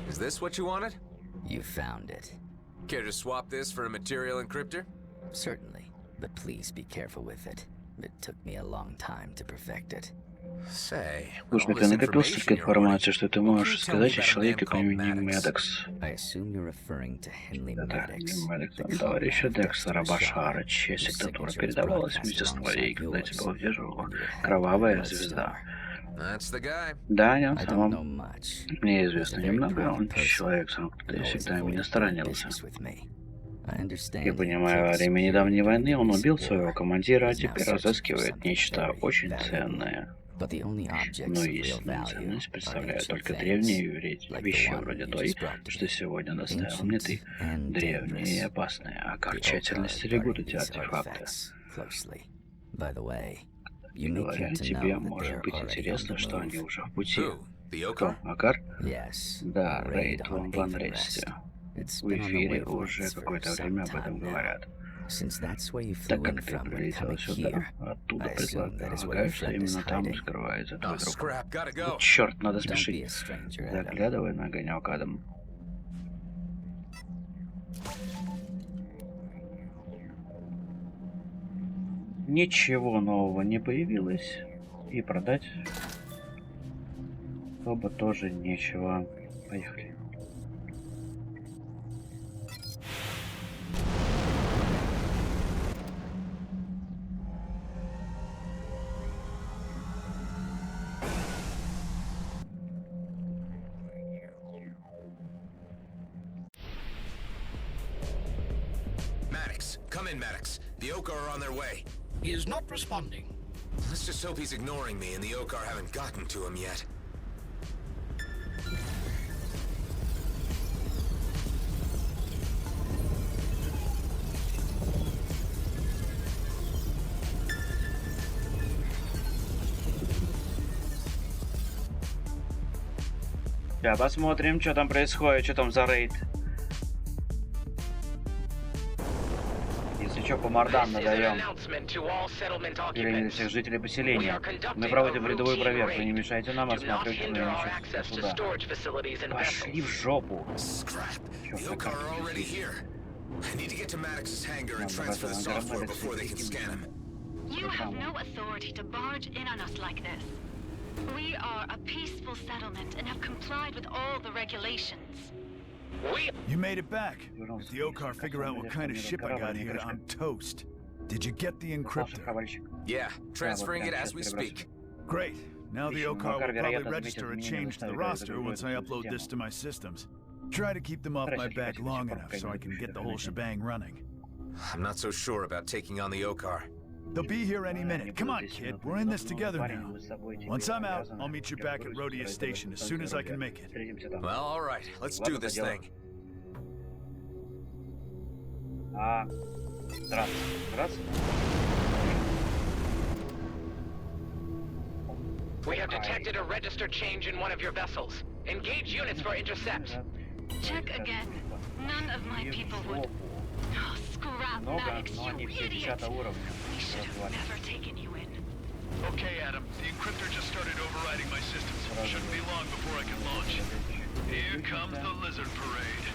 Is this what you wanted? You found it. Care to swap this for a material encryptor? Certainly, but please be careful with it. It took me a long time to perfect it. Say, Слушай, ты накопил столько информации, что ты можешь сказать о человеке по имени Мэдокс. Мэдокс, товарища Декстера Башара, чья сигнатура передавалась вместе с твоей, когда тебя удерживала кровавая звезда. Да, я сам. Мне известно немного, он человек, который всегда меня сторонился. Я понимаю, во время недавней войны он убил своего командира, а теперь разыскивает нечто очень ценное. Но истинную ценность представляют только древние вещи вроде той, что сегодня доставил мне ты. Древние и опасные, Оккар тщательно стерегут эти артефакты. Говоря, тебе может быть интересно, что они уже в пути. Кто? Оккар? Да, рейд в Ресте. В эфире уже какое-то время об этом говорят. Так как ты прилетел сюда, оттуда предполагаю, что именно там скрывается твой друг. Черт, надо спешить. Заглядывай на огонек, Адам. Ничего нового не появилось. И продать особо тоже нечего. Поехали. fine, Maddox. The Okar are on their way. He is not responding. Let's just hope he's ignoring me and the Okar haven't gotten to him yet. Да, посмотрим, что там происходит, что там за рейд. Если что, по мордам надаем. Перевели всех жителей поселения. Мы проводим рядовую проверку. Не мешайте нам осматривать сюда. Пошли в жопу. You have no authority to barge in on us like this. We are a peaceful settlement and have complied with all the regulations. You made it back. If the Okar figure out what kind of ship I got here, I'm toast. Did you get the encryptor? Yeah, transferring it as we speak. Great. Now the Okar will probably register a change to the roster once I upload this to my systems. Try to keep them off my back long enough so I can get the whole shebang running. I'm not so sure about taking on the Okar. They'll be here any minute. Come on, kid. We're in this together now. Once I'm out, I'll meet you back at Rhodia Station as soon as I can make it. Well, all right. Let's do this thing. We have detected a register change in one of your vessels. Engage units for intercept. Check again. None of my people would... Oh, scrap, Maddox, you idiot! We should have never taken you in. Okay, Adam. The encryptor just started overriding my systems. Shouldn't be long before I can launch. Here comes the lizard parade.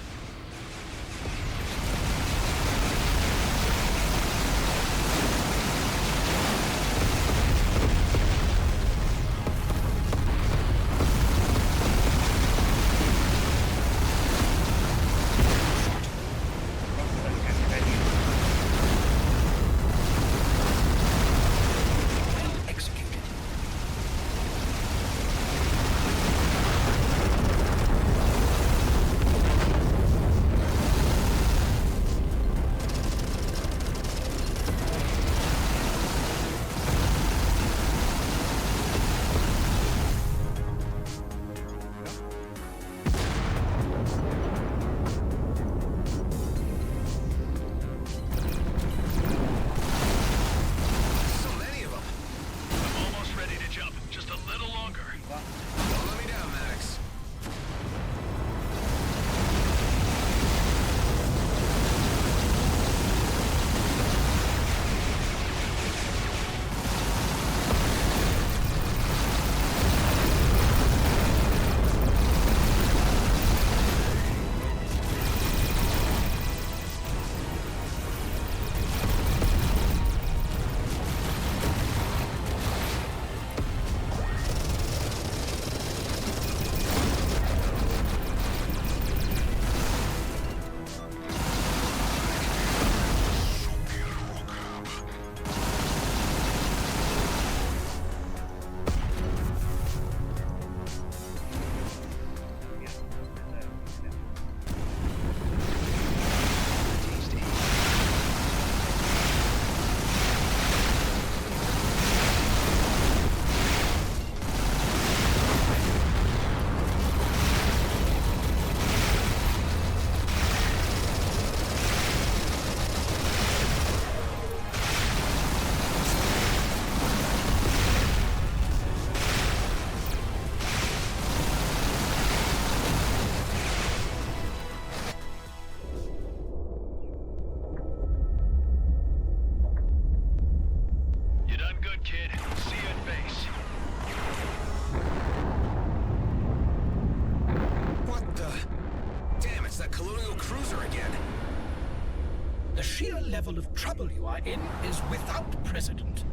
The sheer level of trouble you are in is without precedent.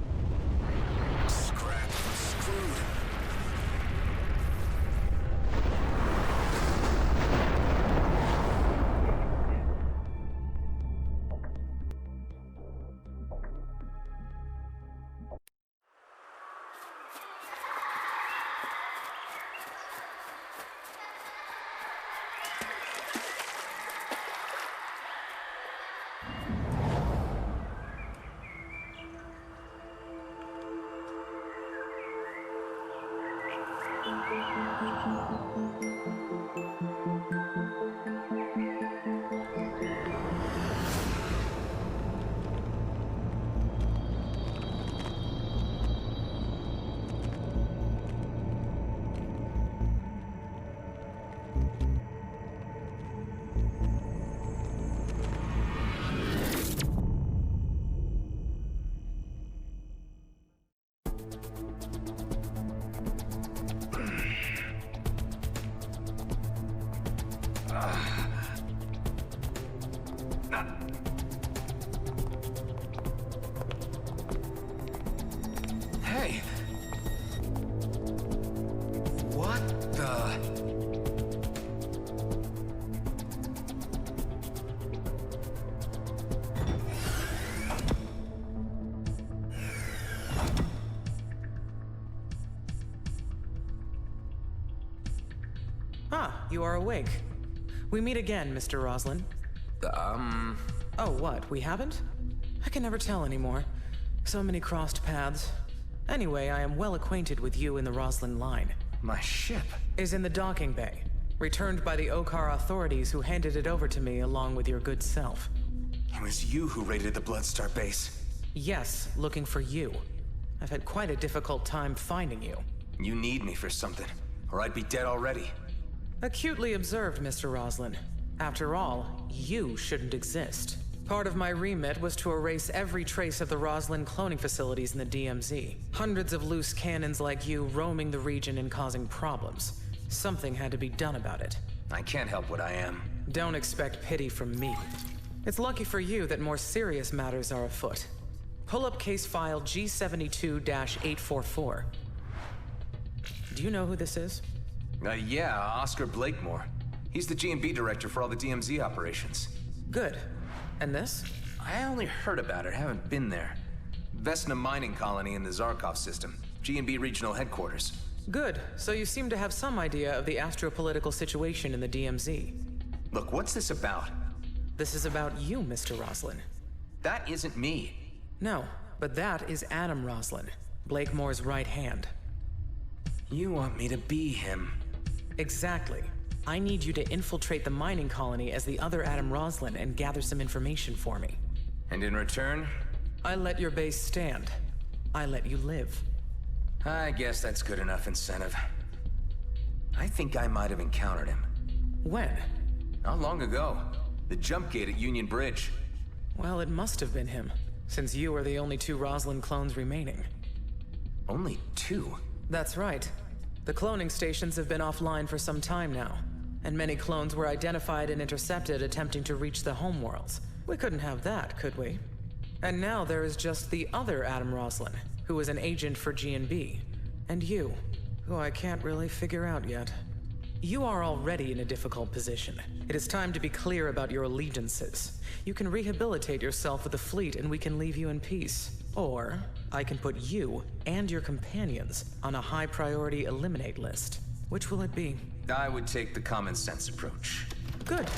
Scrap. Screwed. Hey! What the... Ah, you are awake. We meet again, Mr. Roslin. Oh, what, we haven't? I can never tell anymore. So many crossed paths. Anyway, I am well acquainted with you in the Roslin line. My ship is in the docking bay, returned by the Okar authorities who handed it over to me along with your good self. It was you who raided the Bloodstar base. Yes, looking for you. I've had quite a difficult time finding you. You need me for something, or I'd be dead already. Acutely observed, Mr. Roslin. After all, you shouldn't exist. Part of my remit was to erase every trace of the Roslin cloning facilities in the DMZ. Hundreds of loose cannons like you roaming the region and causing problems. Something had to be done about it. I can't help what I am. Don't expect pity from me. It's lucky for you that more serious matters are afoot. Pull up case file G72-844. Do you know who this is? Yeah, Oscar Blakemore. He's the G&B director for all the DMZ operations. Good. And this? I only heard about it, haven't been there. Vesna mining colony in the Zarkov system. G&B regional headquarters. Good. So you seem to have some idea of the astropolitical situation in the DMZ. Look, what's this about? This is about you, Mr. Roslin. That isn't me. No, but that is Adam Roslin, Blakemore's right hand. You want me to be him? Exactly. I need you to infiltrate the mining colony as the other Adam Roslin and gather some information for me. And in return? I let your base stand. I let you live. I guess that's good enough incentive. I think I might have encountered him. When? Not long ago. The jump gate at Union Bridge. Well, it must have been him, since you are the only two Roslin clones remaining. Only two? That's right. The cloning stations have been offline for some time now, and many clones were identified and intercepted attempting to reach the homeworlds. We couldn't have that, could we? And now there is just the other Adam Roslin, who is an agent for G&B, and you, who I can't really figure out yet. You are already in a difficult position. It is time to be clear about your allegiances. You can rehabilitate yourself with the fleet and we can leave you in peace. Or, I can put you and your companions on a high-priority eliminate list. Which will it be? I would take the common sense approach. Good.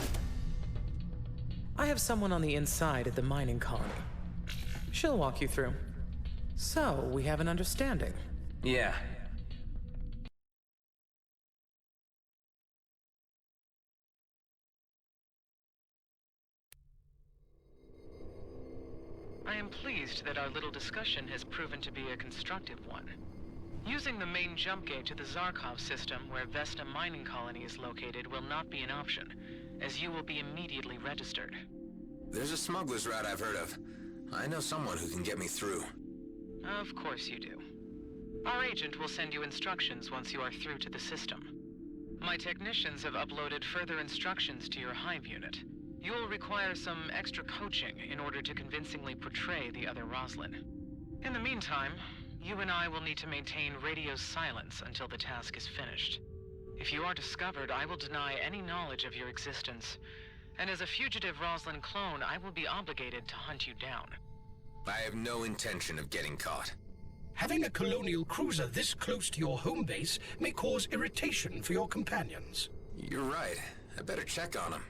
I have someone on the inside at the mining colony. She'll walk you through. So, we have an understanding. Yeah. I am pleased that our little discussion has proven to be a constructive one. Using the main jump gate to the Zarkov system where Vesna mining colony is located will not be an option, as you will be immediately registered. There's a smuggler's route I've heard of. I know someone who can get me through. Of course you do. Our agent will send you instructions once you are through to the system. My technicians have uploaded further instructions to your Hive unit. You will require some extra coaching in order to convincingly portray the other Roslin. In the meantime, you and I will need to maintain radio silence until the task is finished. If you are discovered, I will deny any knowledge of your existence. And as a fugitive Roslin clone, I will be obligated to hunt you down. I have no intention of getting caught. Having a colonial cruiser this close to your home base may cause irritation for your companions. You're right. I better check on him.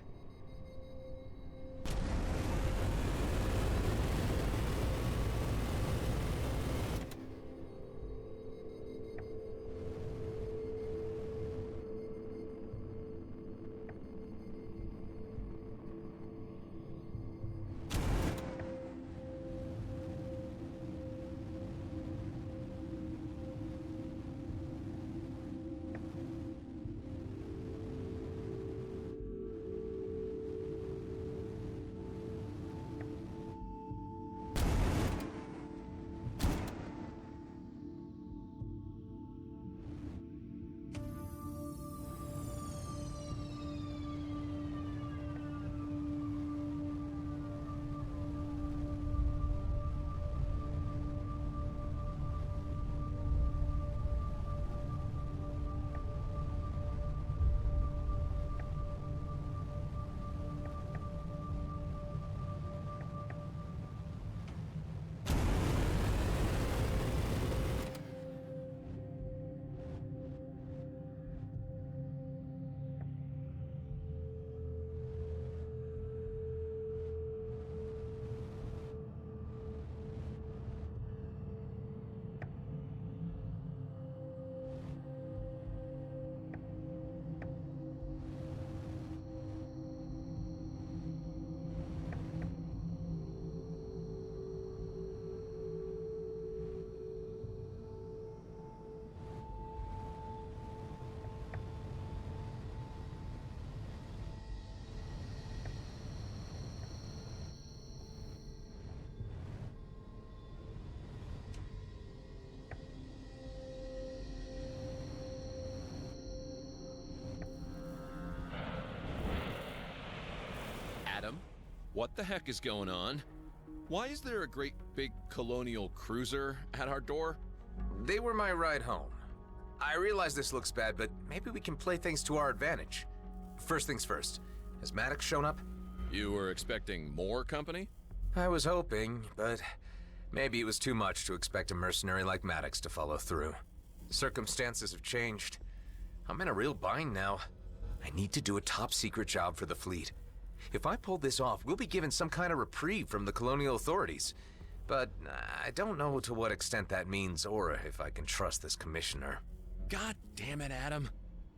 What the heck is going on? Why is there a great big colonial cruiser at our door? They were my ride home. I realize this looks bad, but maybe we can play things to our advantage. First things first, has Maddox shown up? You were expecting more company? I was hoping, but maybe it was too much to expect a mercenary like Maddox to follow through. Circumstances have changed. I'm in a real bind now. I need to do a top-secret job for the fleet. If I pull this off, we'll be given some kind of reprieve from the colonial authorities. But I don't know to what extent that means, or if I can trust this commissioner. God damn it, Adam.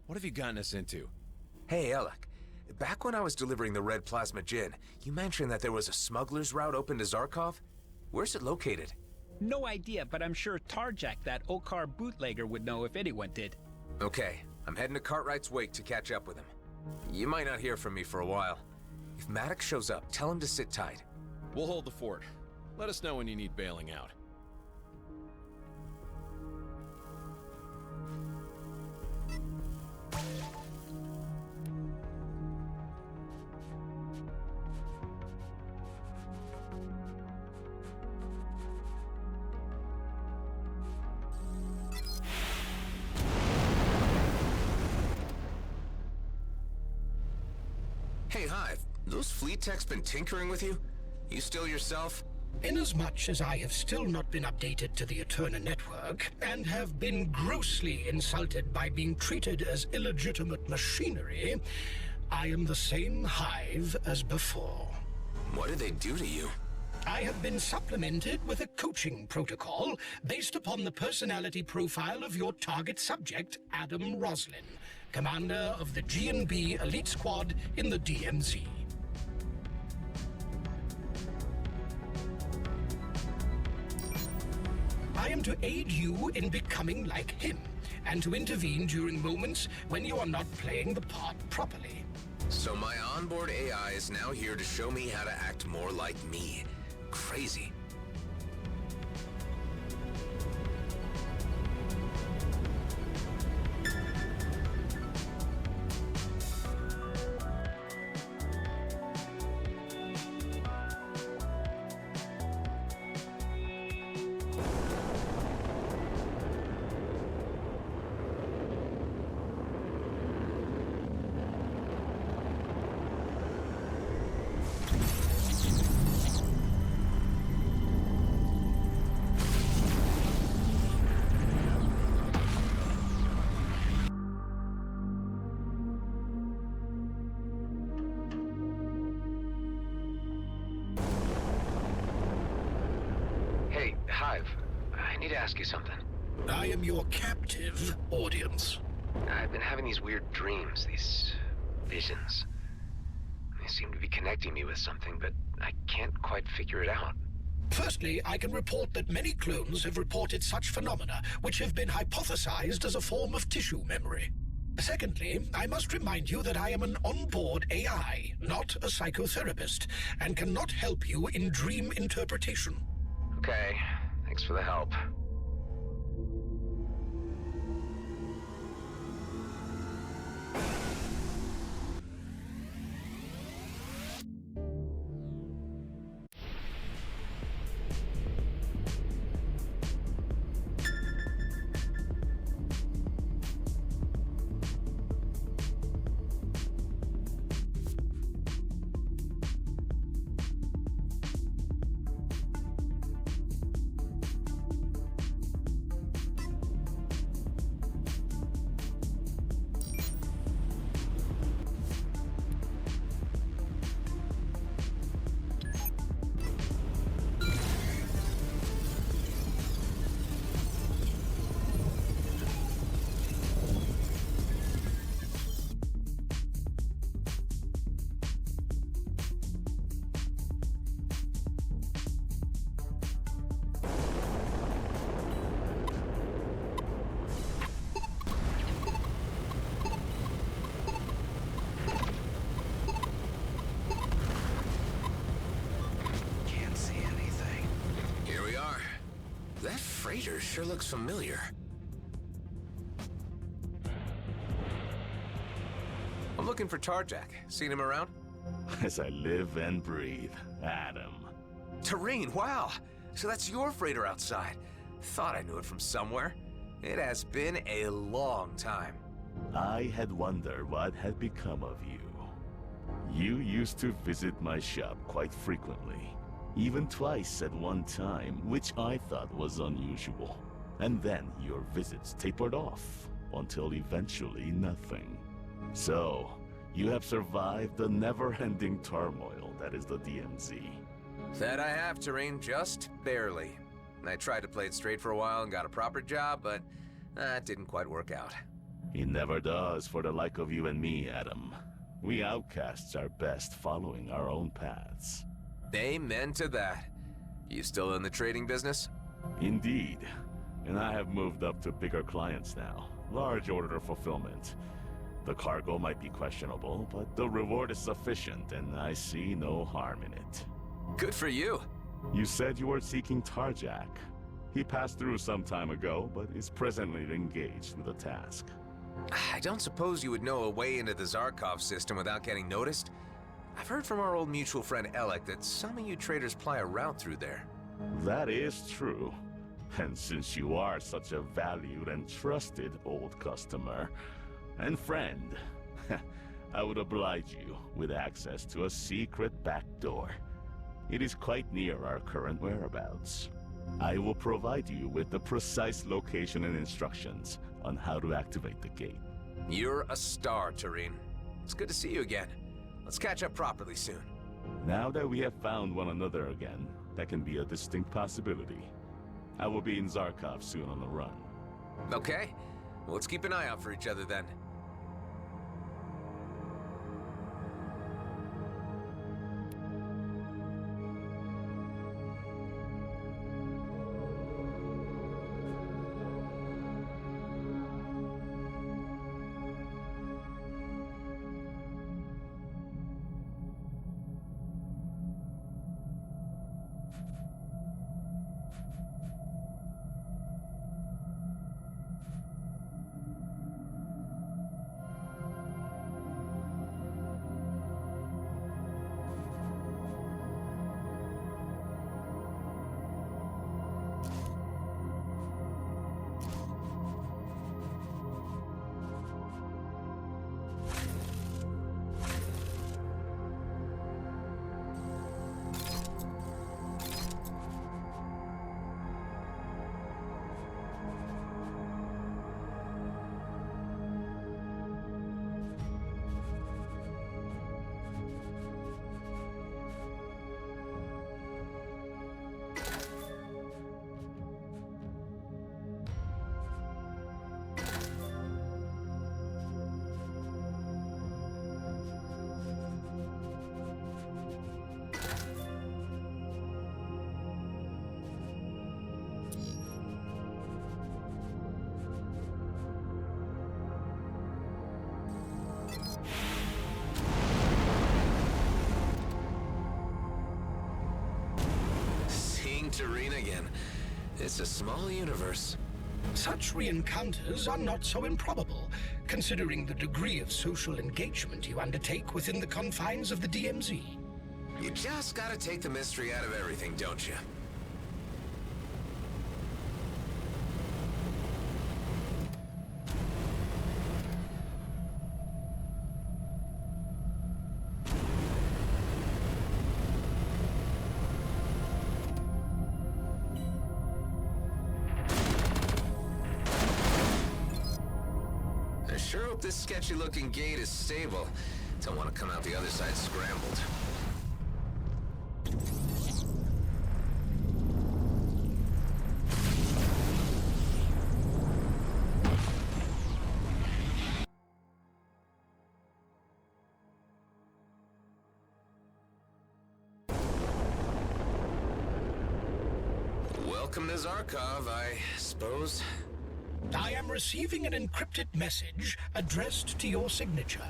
What have you gotten us into? Hey, Alec. Back when I was delivering the red plasma gin, you mentioned that there was a smuggler's route open to Zarkov? Where's it located? No idea, but I'm sure Tarjak, that Okar bootlegger, would know if anyone did. Okay, I'm heading to Cartwright's wake to catch up with him. You might not hear from me for a while. If Maddox shows up, tell him to sit tight. We'll hold the fort. Let us know when you need bailing out. Hey, Hive. Those fleet techs been tinkering with you? You still yourself? Inasmuch as I have still not been updated to the Eterna network, and have been grossly insulted by being treated as illegitimate machinery, I am the same Hive as before. What did they do to you? I have been supplemented with a coaching protocol based upon the personality profile of your target subject, Adam Roslin, commander of the G&B Elite Squad in the DMZ. I am to aid you in becoming like him, and to intervene during moments when you are not playing the part properly. So my onboard AI is now here to show me how to act more like me. Crazy. Ask you something. I am your captive, audience. I've been having these weird dreams, these visions. They seem to be connecting me with something, but I can't quite figure it out. Firstly, I can report that many clones have reported such phenomena, which have been hypothesized as a form of tissue memory. Secondly, I must remind you that I am an onboard AI, not a psychotherapist, and cannot help you in dream interpretation. Okay, thanks for the help. Sure looks familiar. I'm looking for Tarjak. Seen him around? As I live and breathe, Adam. Tareen, wow! So that's your freighter outside. Thought I knew it from somewhere. It has been a long time. I had wondered what had become of you. You used to visit my shop quite frequently. Even twice at one time, which I thought was unusual. And then your visits tapered off, until eventually nothing. So, you have survived the never-ending turmoil that is the DMZ. That I have, Tareen, just barely. I tried to play it straight for a while and got a proper job, but that didn't quite work out. It never does for the like of you and me, Adam. We outcasts are best following our own paths. Amen to that. You still in the trading business? Indeed. And I have moved up to bigger clients now. Large order fulfillment. The cargo might be questionable, but the reward is sufficient, and I see no harm in it. Good for you. You said you were seeking Tarjak. He passed through some time ago, but is presently engaged with a task. I don't suppose you would know a way into the Zarkov system without getting noticed? I've heard from our old mutual friend Alec that some of you traders ply a route through there. That is true. And since you are such a valued and trusted old customer and friend, I would oblige you with access to a secret back door. It is quite near our current whereabouts. I will provide you with the precise location and instructions on how to activate the gate. You're a star, Tareen. It's good to see you again. Let's catch up properly soon. Now that we have found one another again, that can be a distinct possibility. I will be in Zarkov soon on the run. Okay. Well, let's keep an eye out for each other then. Tareen again. It's a small universe. Such re-encounters are not so improbable, considering the degree of social engagement you undertake within the confines of the DMZ. You just gotta take the mystery out of everything, don't you? Sure hope this sketchy-looking gate is stable. Don't want to come out the other side scrambled. Welcome to Zarkov, I suppose. I am receiving an encrypted message addressed to your signature.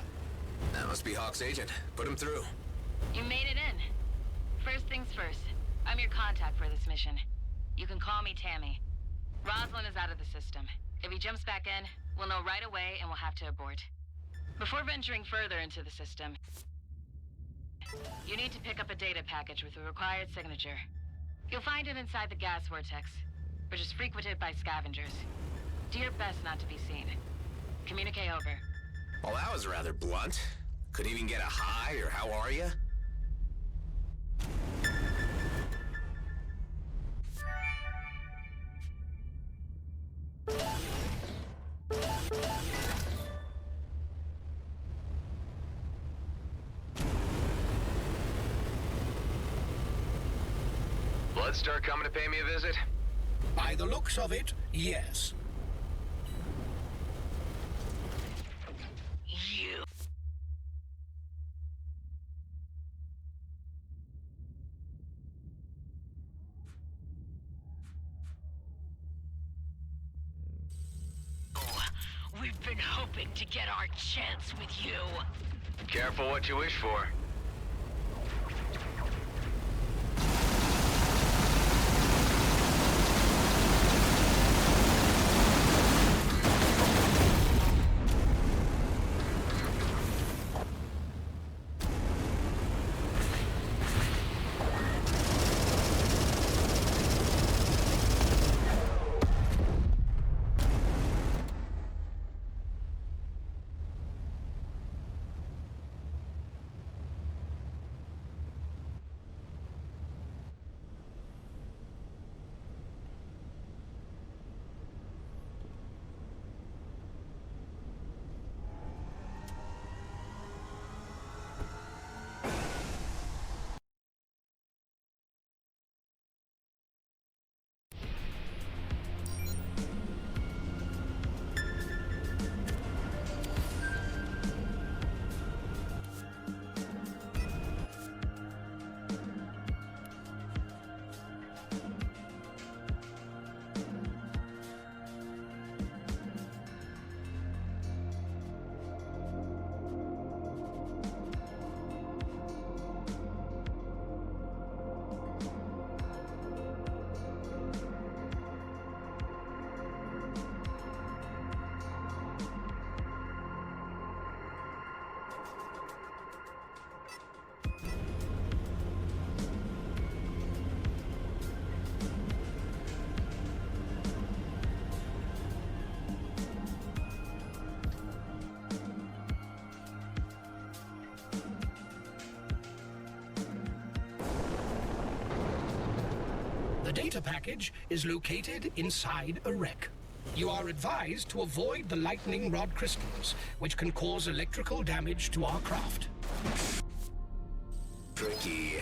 That must be Hawk's agent. Put him through. You made it in. First things first, I'm your contact for this mission. You can call me Tammy. Roslyn is out of the system. If he jumps back in, we'll know right away and we'll have to abort. Before venturing further into the system, You need to pick up a data package with the required signature. You'll find it inside the gas vortex, which is frequented by scavengers. Do your best not to be seen. Communicate over. Well, that was rather blunt. Couldn't even get a hi or how are you? Bloodstart coming to pay me a visit? By the looks of it, yes. You. We've been hoping to get our chance with you. Careful what you wish for. The data package is located inside a wreck. You are advised to avoid the lightning rod crystals, which can cause electrical damage to our craft. Tricky.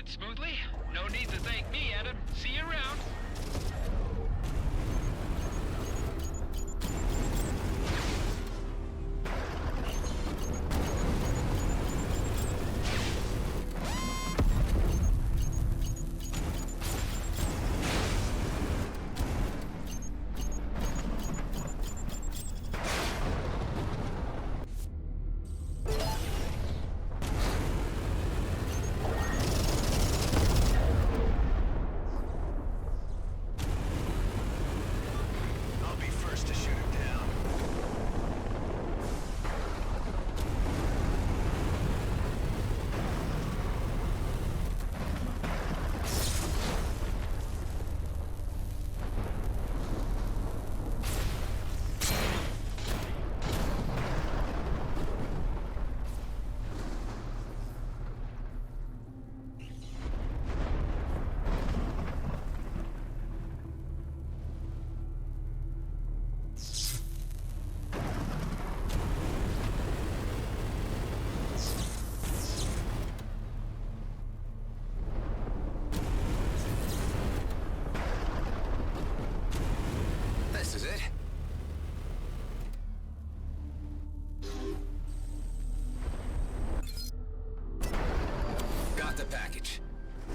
Smoothly. No need to thank me, Adam. See you around.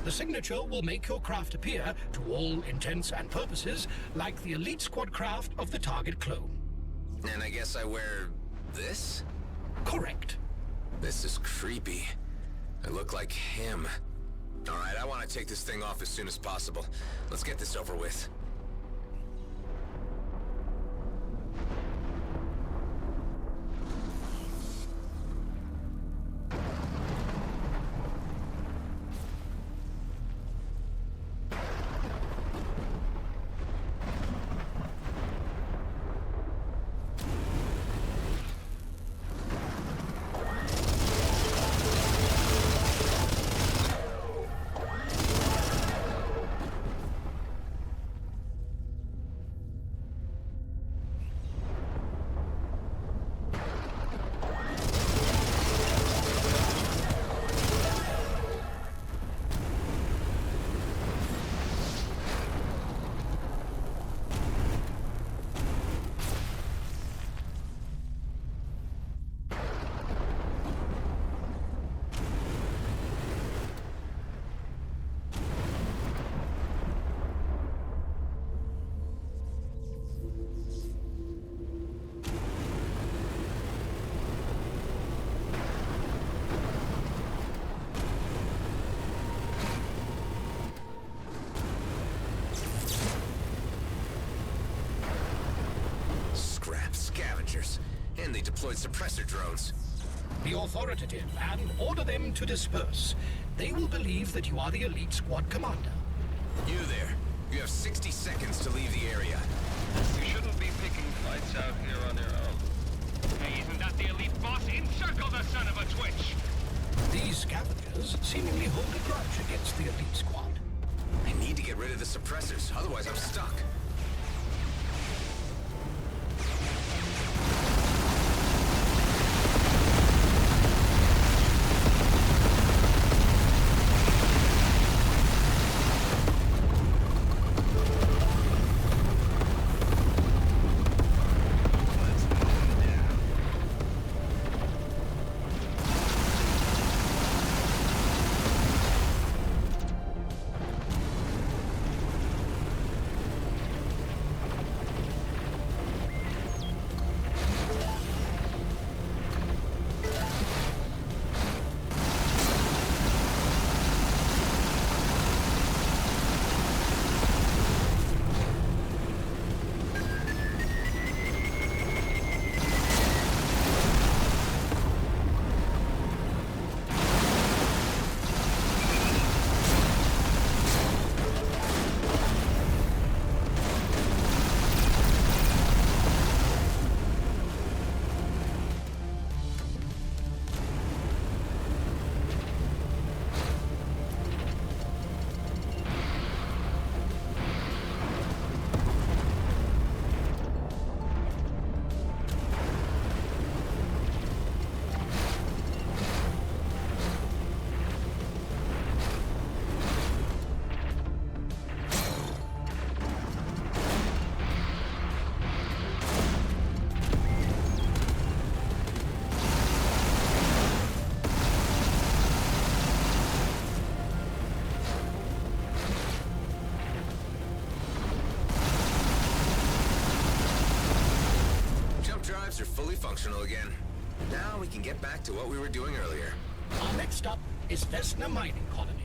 The signature will make your craft appear, to all intents and purposes, like the elite squad craft of the target clone. And I guess I wear this? Correct. This is creepy. I look like him. Alright, I want to take this thing off as soon as possible. Let's get this over with. And they deployed suppressor drones. Be authoritative and order them to disperse. They will believe that you are the elite squad commander. You there. You have 60 seconds to leave the area. You shouldn't be picking fights out here on your own. Hey, isn't that the elite boss? Encircle the son of a twitch! These scavengers seemingly hold a grudge against the elite squad. I need to get rid of the suppressors, otherwise I'm stuck. Are fully functional again. Now we can get back to what we were doing earlier. Our next stop is Vesna Mining Colony.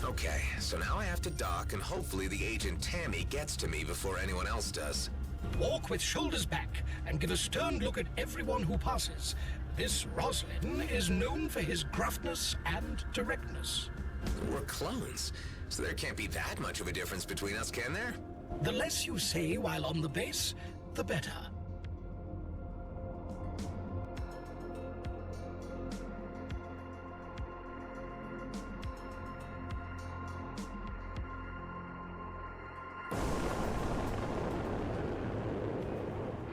Okay, so now I have to dock, and hopefully the agent Tammy gets to me before anyone else does. Walk with shoulders back and give a stern look at everyone who passes. This Roslin is known for his gruffness and directness. We're clones, so there can't be that much of a difference between us, can there? The less you say while on the base, the better.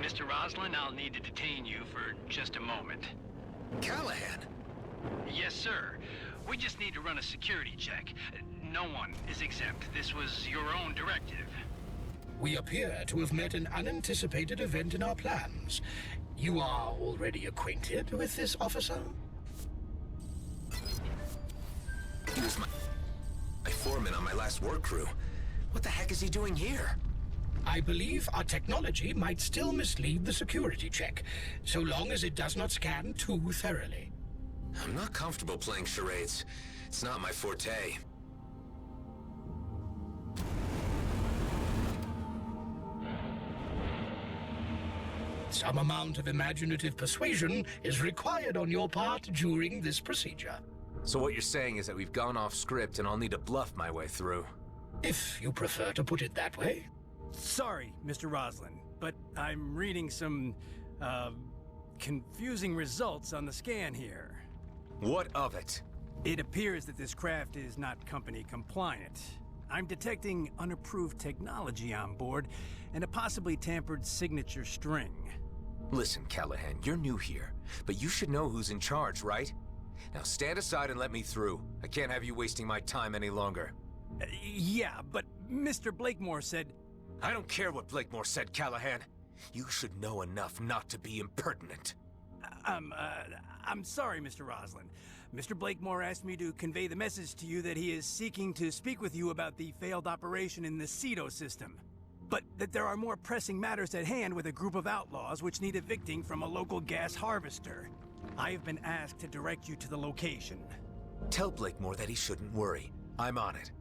Mr. Roslin, I'll need to detain you for just a moment. Callahan! Yes, sir. We just need to run a security check. No one is exempt. This was your own directive. We appear to have met an unanticipated event in our plans. You are already acquainted with this officer? He was my foreman on my last work crew. What the heck is he doing here? I believe our technology might still mislead the security check, so long as it does not scan too thoroughly. I'm not comfortable playing charades. It's not my forte. Some amount of imaginative persuasion is required on your part during this procedure. So what you're saying is that we've gone off script and I'll need to bluff my way through. If you prefer to put it that way. Sorry, Mr. Roslin, but I'm reading some, confusing results on the scan here. What of it? It appears that this craft is not company compliant. I'm detecting unapproved technology on board and a possibly tampered signature string. Listen, Callahan, you're new here, but you should know who's in charge, right? Now stand aside and let me through. I can't have you wasting my time any longer. Yeah, but Mr. Blakemore said... I don't care what Blakemore said, Callahan. You should know enough not to be impertinent. I'm sorry, Mr. Roslin. Mr. Blakemore asked me to convey the message to you that he is seeking to speak with you about the failed operation in the Cedo system. But that there are more pressing matters at hand with a group of outlaws which need evicting from a local gas harvester. I have been asked to direct you to the location. Tell Blakemore that he shouldn't worry. I'm on it.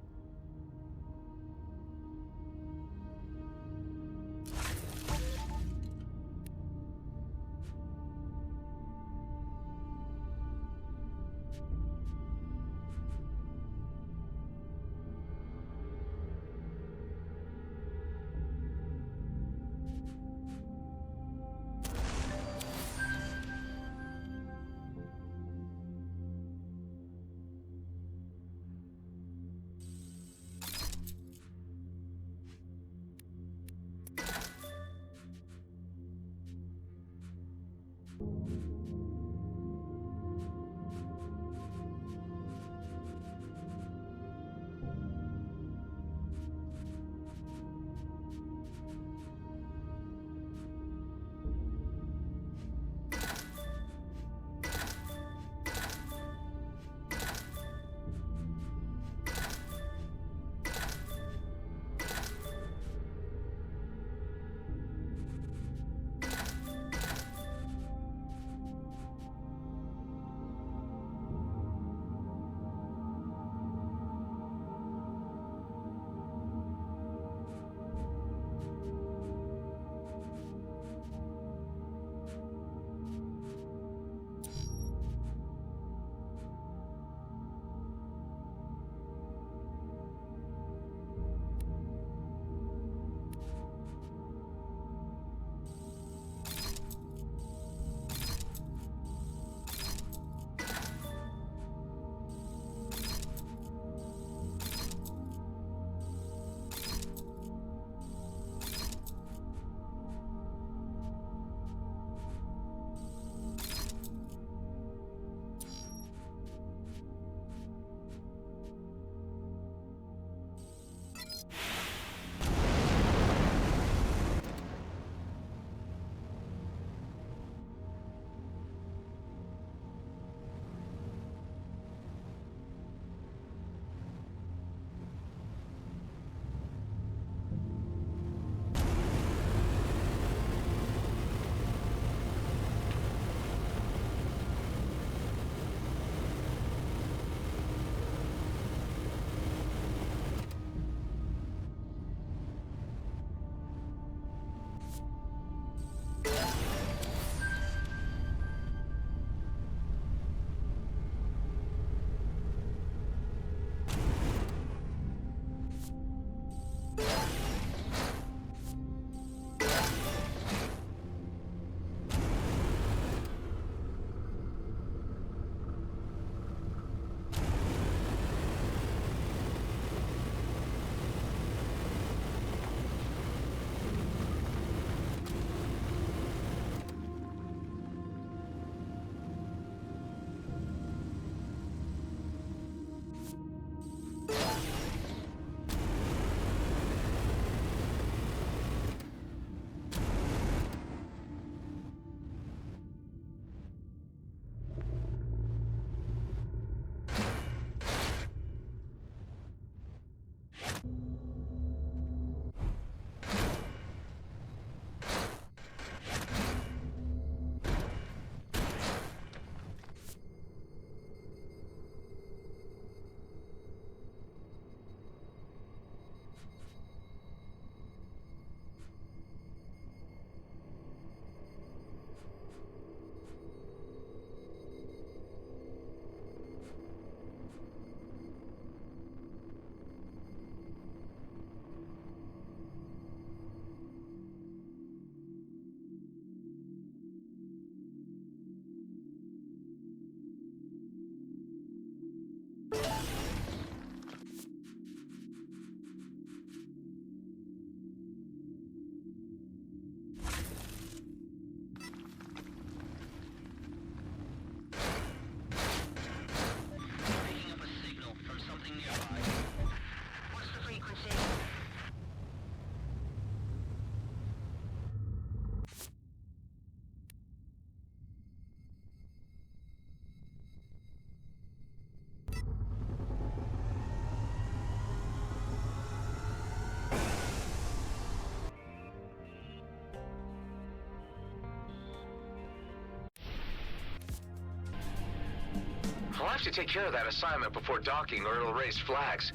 have to take care of that assignment before docking or it'll raise flags.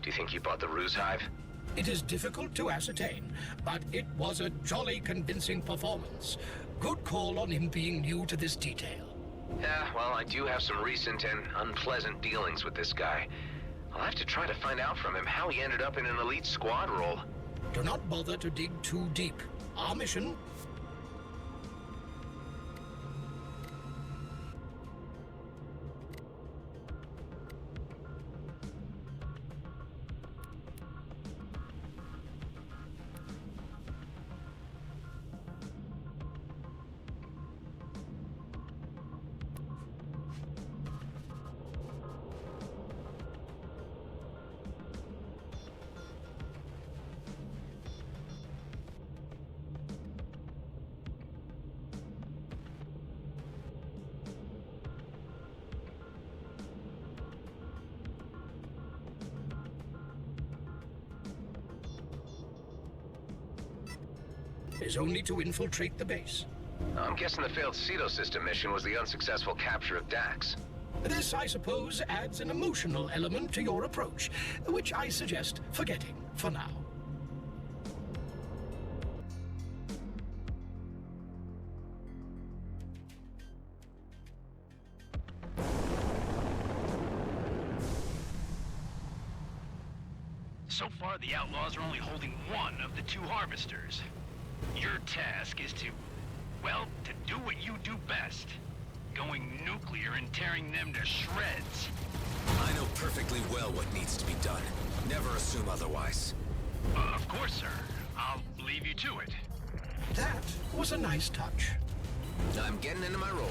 Do you think he bought the ruse hive? It is difficult to ascertain, but it was a jolly convincing performance. Good call on him being new to this detail. Yeah, well, I do have some recent and unpleasant dealings with this guy. I'll have to try to find out from him how he ended up in an elite squad role. Do not bother to dig too deep. Our mission... is only to infiltrate the base. I'm guessing the failed Cedo system mission was the unsuccessful capture of Dax. This, I suppose, adds an emotional element to your approach, which I suggest forgetting for now. So far, the outlaws are only holding one of the two harvesters. Your task is to, well, to do what you do best. Going nuclear and tearing them to shreds. I know perfectly well what needs to be done. Never assume otherwise. Of course, sir. I'll leave you to it. That was a nice touch. I'm getting into my role.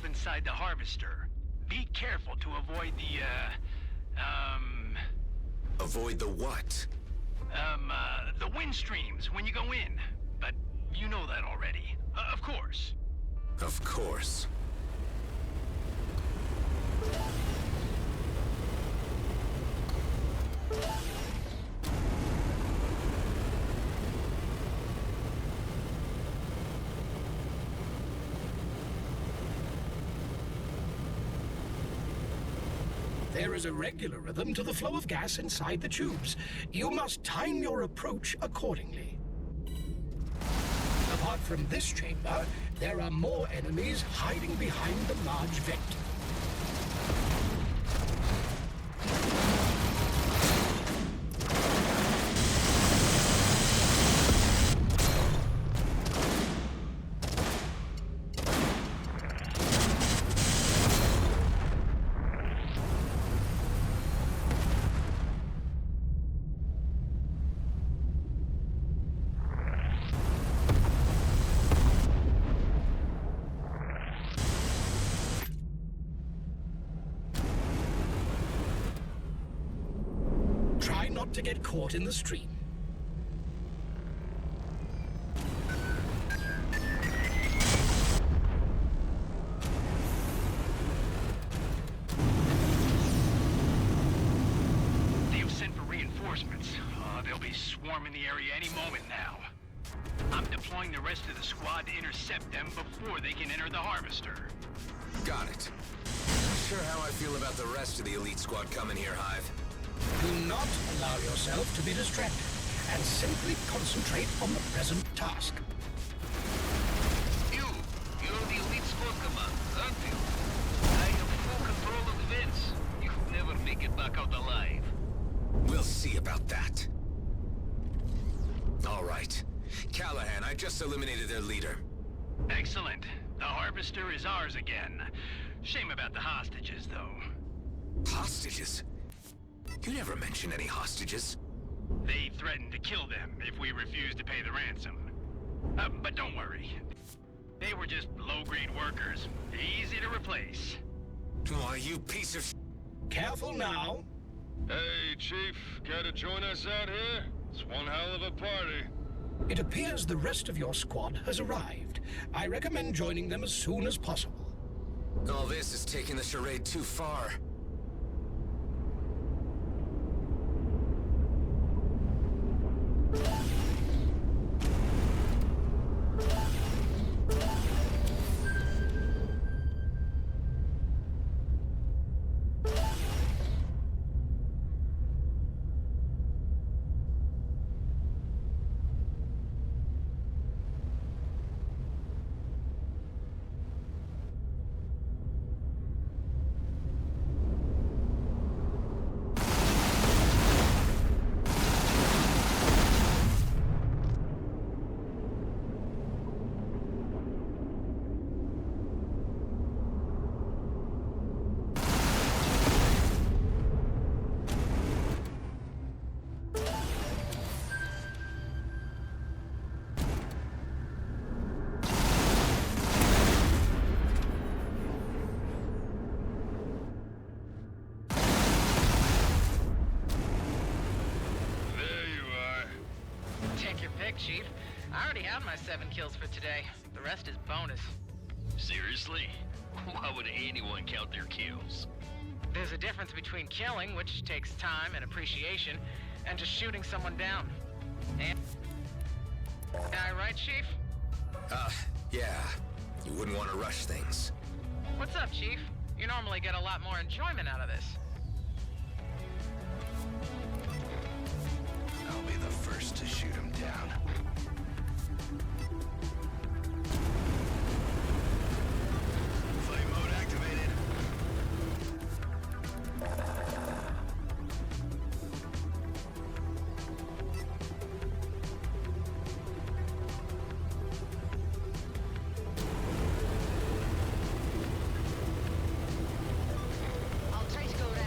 Inside the harvester. Be careful to avoid the, Avoid the what? The wind streams when you go in. But you know that already. Of course. Of course. There is a regular rhythm to the flow of gas inside the tubes. You must time your approach accordingly. Apart from this chamber, there are more enemies hiding behind the large vent. not to get caught in the stream. They've sent for reinforcements. They'll be swarming the area any moment now. I'm deploying the rest of the squad to intercept them before they can enter the harvester. Got it. Not sure how I feel about the rest of the elite squad coming here, Hive. Do not allow yourself to be distracted, and simply concentrate on the present task. You're the elite squad command, aren't you? I have full control of the vents. You'll never make it back out alive. We'll see about that. All right. Callahan, I just eliminated their leader. Excellent. The harvester is ours again. Shame about the hostages, though. Hostages? You never mentioned any hostages. They threatened to kill them if we refused to pay the ransom. But don't worry. They were just low-grade workers. Easy to replace. Why, you piece of... Careful now. Hey, Chief. Care to join us out here? It's one hell of a party. It appears the rest of your squad has arrived. I recommend joining them as soon as possible. All this is taking the charade too far. Chief. I already have my 7 kills for today. The rest is bonus. Seriously? Why would anyone count their kills? There's a difference between killing, which takes time and appreciation, and just shooting someone down. And... Am I right, Chief? Yeah. You wouldn't want to rush things. What's up, Chief? You normally get a lot more enjoyment out of this. I'll be the first to shoot him down. Flame mode activated. I'll try to go around.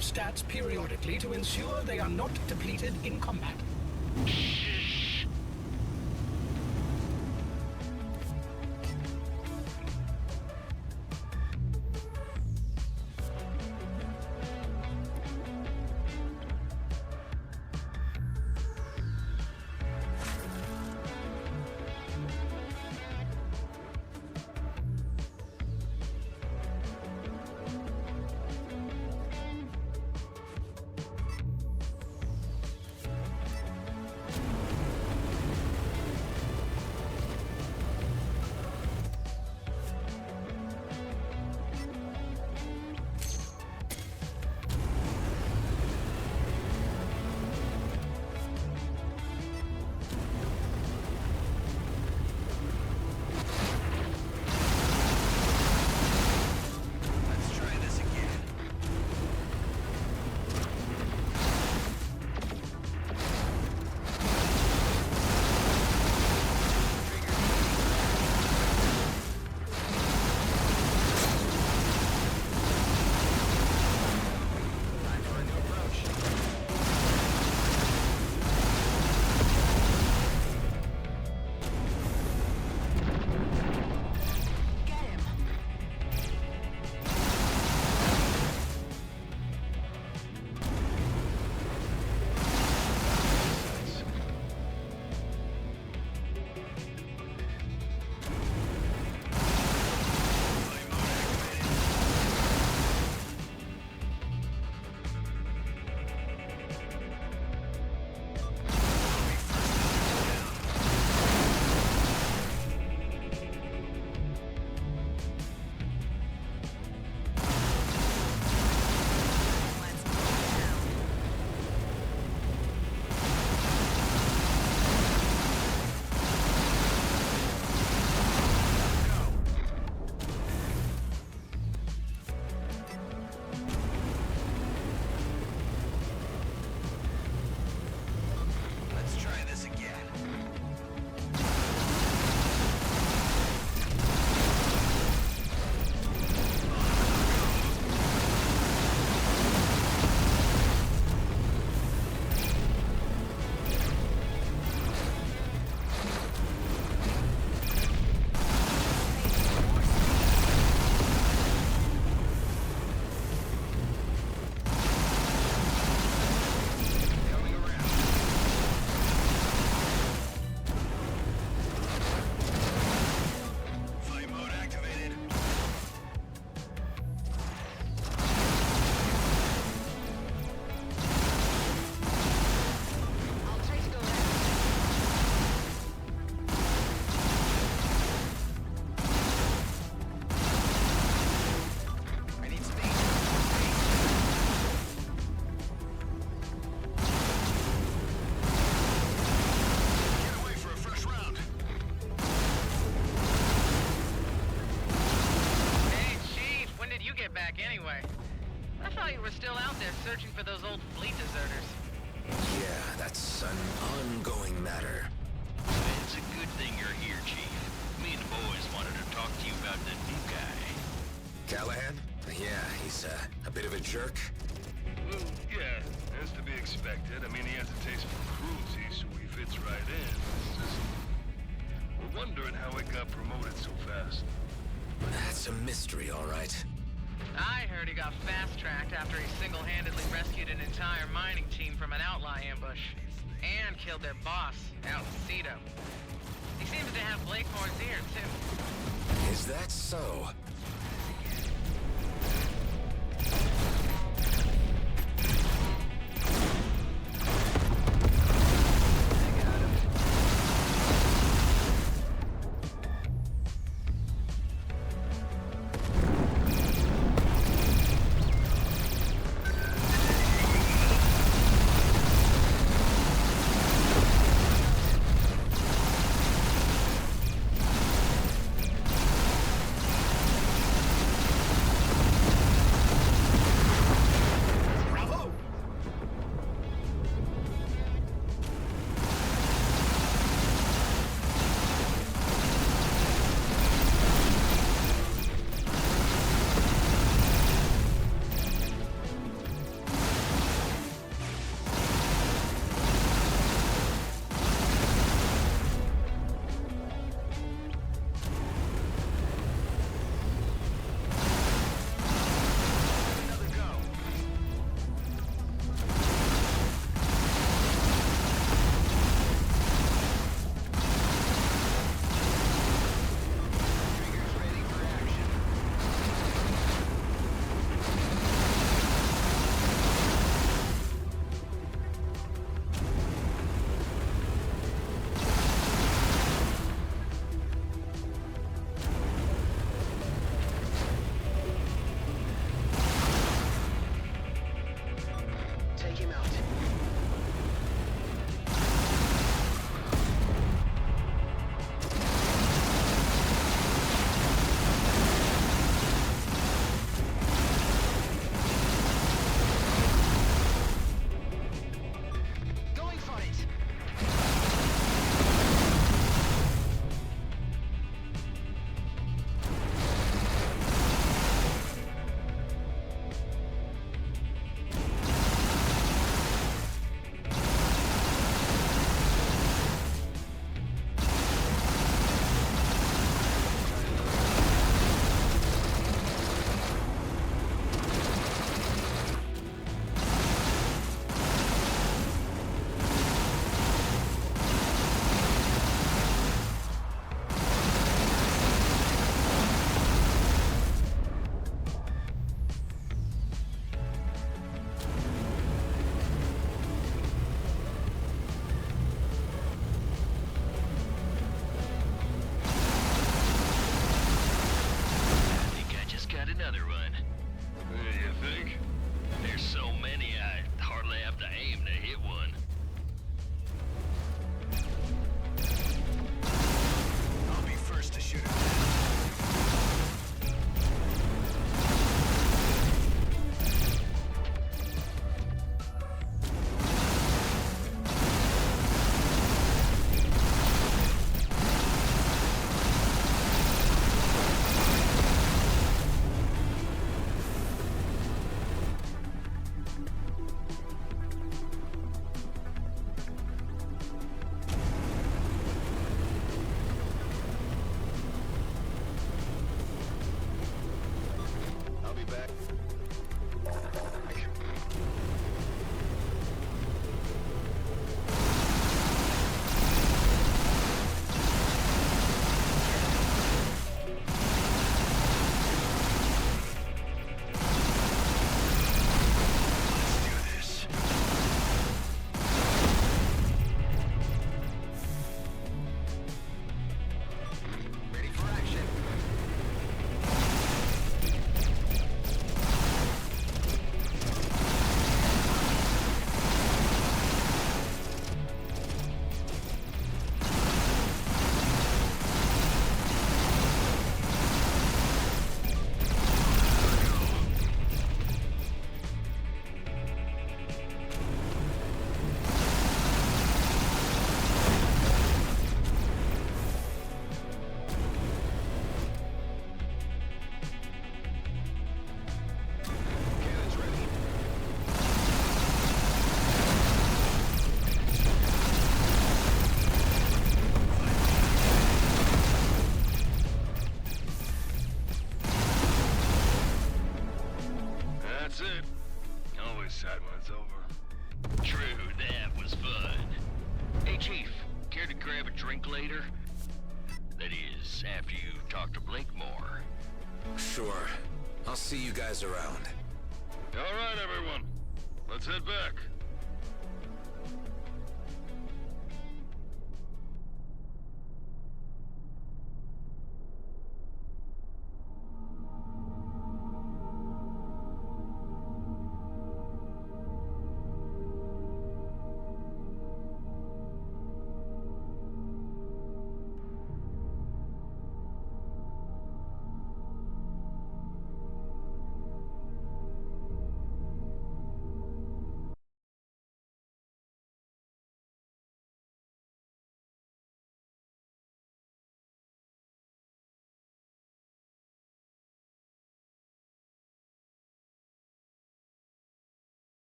Stats periodically to ensure they are not depleted in combat. anyway? I thought you were still out there searching for those old fleet deserters. Yeah, that's an ongoing matter. It's a good thing you're here, Chief. Me and the boys wanted to talk to you about the new guy. Callahan? Yeah, he's a bit of a jerk. Well, yeah, as to be expected. I mean, he has a taste for cruelty, so he fits right in. It's just... we're wondering how he got promoted so fast. That's a mystery, all right. I heard he got fast-tracked after he single-handedly rescued an entire mining team from an outlaw ambush. And killed their boss, out in Cedo. He seems to have Blakemore's ear, too. Is that so? drink later? That is, after you talk to Blake more. Sure. I'll see you guys around. All right, everyone. Let's head back.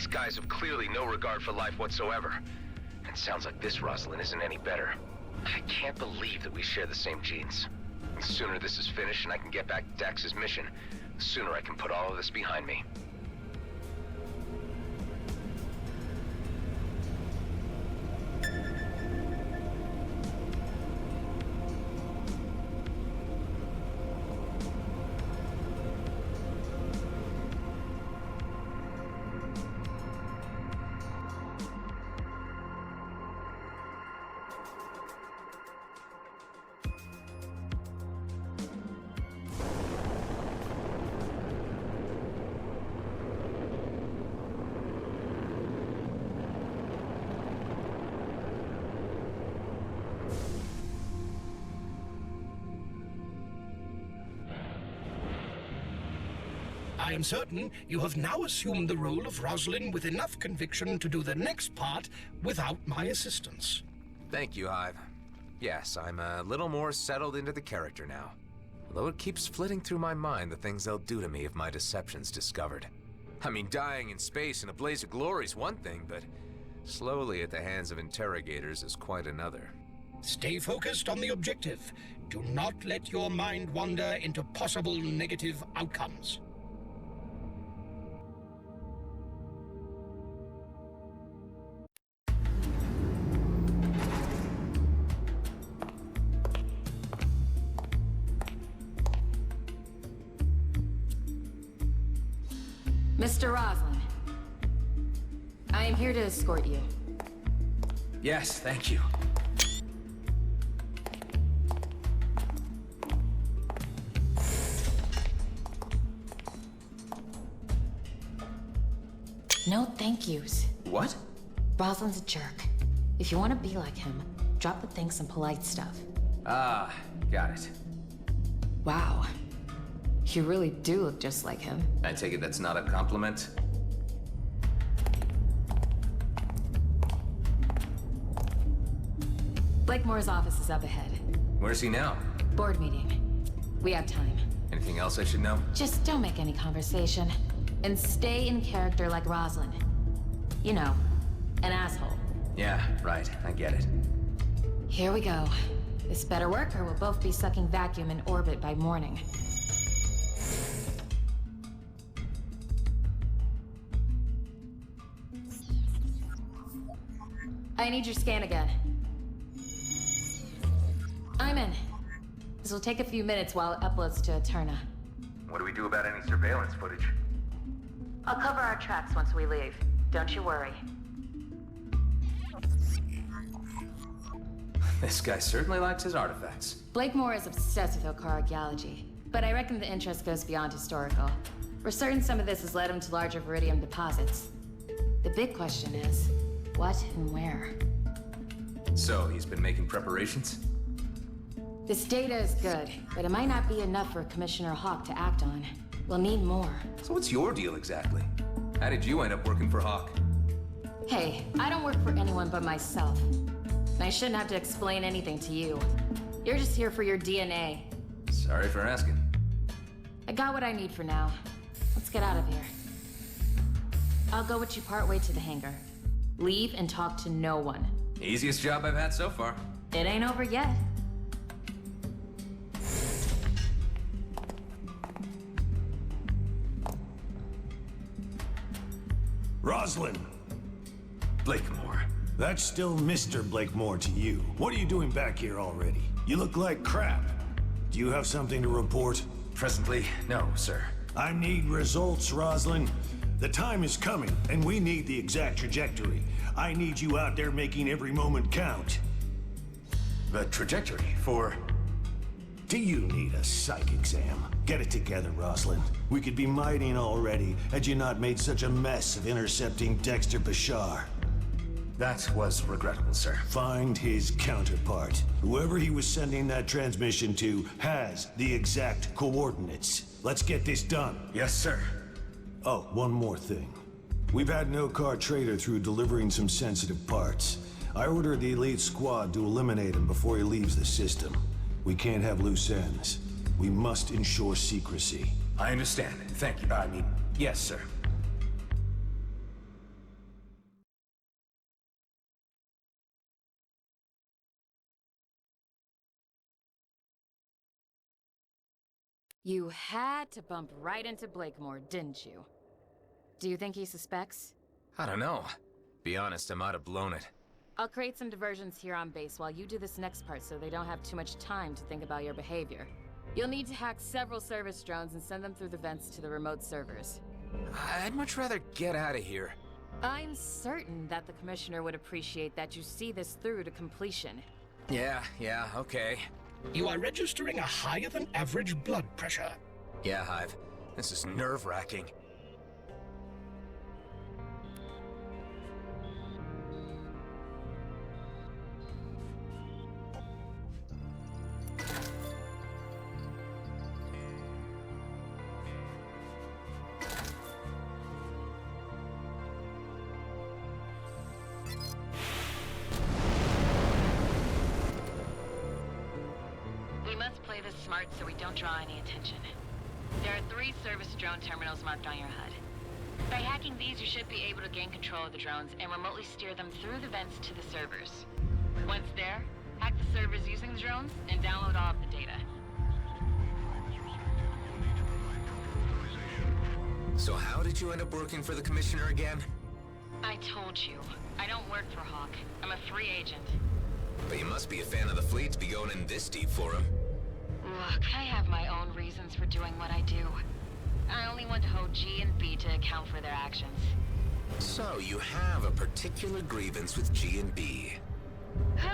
These guys have clearly no regard for life whatsoever. And sounds like this Rosalind isn't any better. I can't believe that we share the same genes. The sooner this is finished and I can get back to Dax's mission, the sooner I can put all of this behind me. I am certain you have now assumed the role of Rosalind with enough conviction to do the next part without my assistance. Thank you, Hive. Yes, I'm a little more settled into the character now. Although it keeps flitting through my mind the things they'll do to me if my deception's discovered. I mean, dying in space in a blaze of glory is one thing, but slowly at the hands of interrogators is quite another. Stay focused on the objective. Do not let your mind wander into possible negative outcomes. Mr. Roslin, I am here to escort you. Yes, thank you. No thank yous. What? Roslin's a jerk. If you want to be like him, drop the thanks and polite stuff. Ah, got it. Wow. You really do look just like him. I take it that's not a compliment? Blakemore's office is up ahead. Where's he now? Board meeting. We have time. Anything else I should know? Just don't make any conversation. And stay in character like Roslin. You know, an asshole. Yeah, right. I get it. Here we go. This better work or we'll both be sucking vacuum in orbit by morning. I need your scan again. I'm in. This will take a few minutes while it uploads to Eterna. What do we do about any surveillance footage? I'll cover our tracks once we leave. Don't you worry. This guy certainly likes his artifacts. Blakemore is obsessed with Okkar archaeology, but I reckon the interest goes beyond historical. We're certain some of this has led him to larger Viridium deposits. The big question is, what and where? So, he's been making preparations? This data is good, but it might not be enough for Commissioner Hawk to act on. We'll need more. So what's your deal exactly? How did you end up working for Hawk? Hey, I don't work for anyone but myself. And I shouldn't have to explain anything to you. You're just here for your DNA. Sorry for asking. I got what I need for now. Let's get out of here. I'll go with you partway to the hangar. Leave and talk to no one. Easiest job I've had so far. It ain't over yet. Roslin! Blakemore. That's still Mr. Blakemore to you. What are you doing back here already? You look like crap. Do you have something to report? Presently, no, sir. I need results, Roslin. The time is coming, and we need the exact trajectory. I need you out there making every moment count. The trajectory for... Do you need a psych exam? Get it together, Roslin. We could be mightying already had you not made such a mess of intercepting Dexter Bashar. That was regrettable, sir. Find his counterpart. Whoever he was sending that transmission to has the exact coordinates. Let's get this done. Yes, sir. Oh, one more thing. We've had an Okkar trader through delivering some sensitive parts. I ordered the elite squad to eliminate him before he leaves the system. We can't have loose ends. We must ensure secrecy. I understand. Thank you. I mean, yes, sir. You had to bump right into Blakemore, didn't you? Do you think he suspects? I don't know. Be honest, I might have blown it. I'll create some diversions here on base while you do this next part so they don't have too much time to think about your behavior. You'll need to hack several service drones and send them through the vents to the remote servers. I'd much rather get out of here. I'm certain that the Commissioner would appreciate that you see this through to completion. Yeah, okay. You are registering a higher than average blood pressure. Yeah, Hive. This is nerve-wracking. Smart so we don't draw any attention. There are 3 service drone terminals marked on your HUD. By hacking these, you should be able to gain control of the drones and remotely steer them through the vents to the servers. Once there, hack the servers using the drones and download all of the data. So how did you end up working for the Commissioner again? I told you, I don't work for Hawk. I'm a free agent. But you must be a fan of the fleet to be going in this deep for him. Look, I have my own reasons for doing what I do. I only want to hold G and B to account for their actions. So you have a particular grievance with G and B.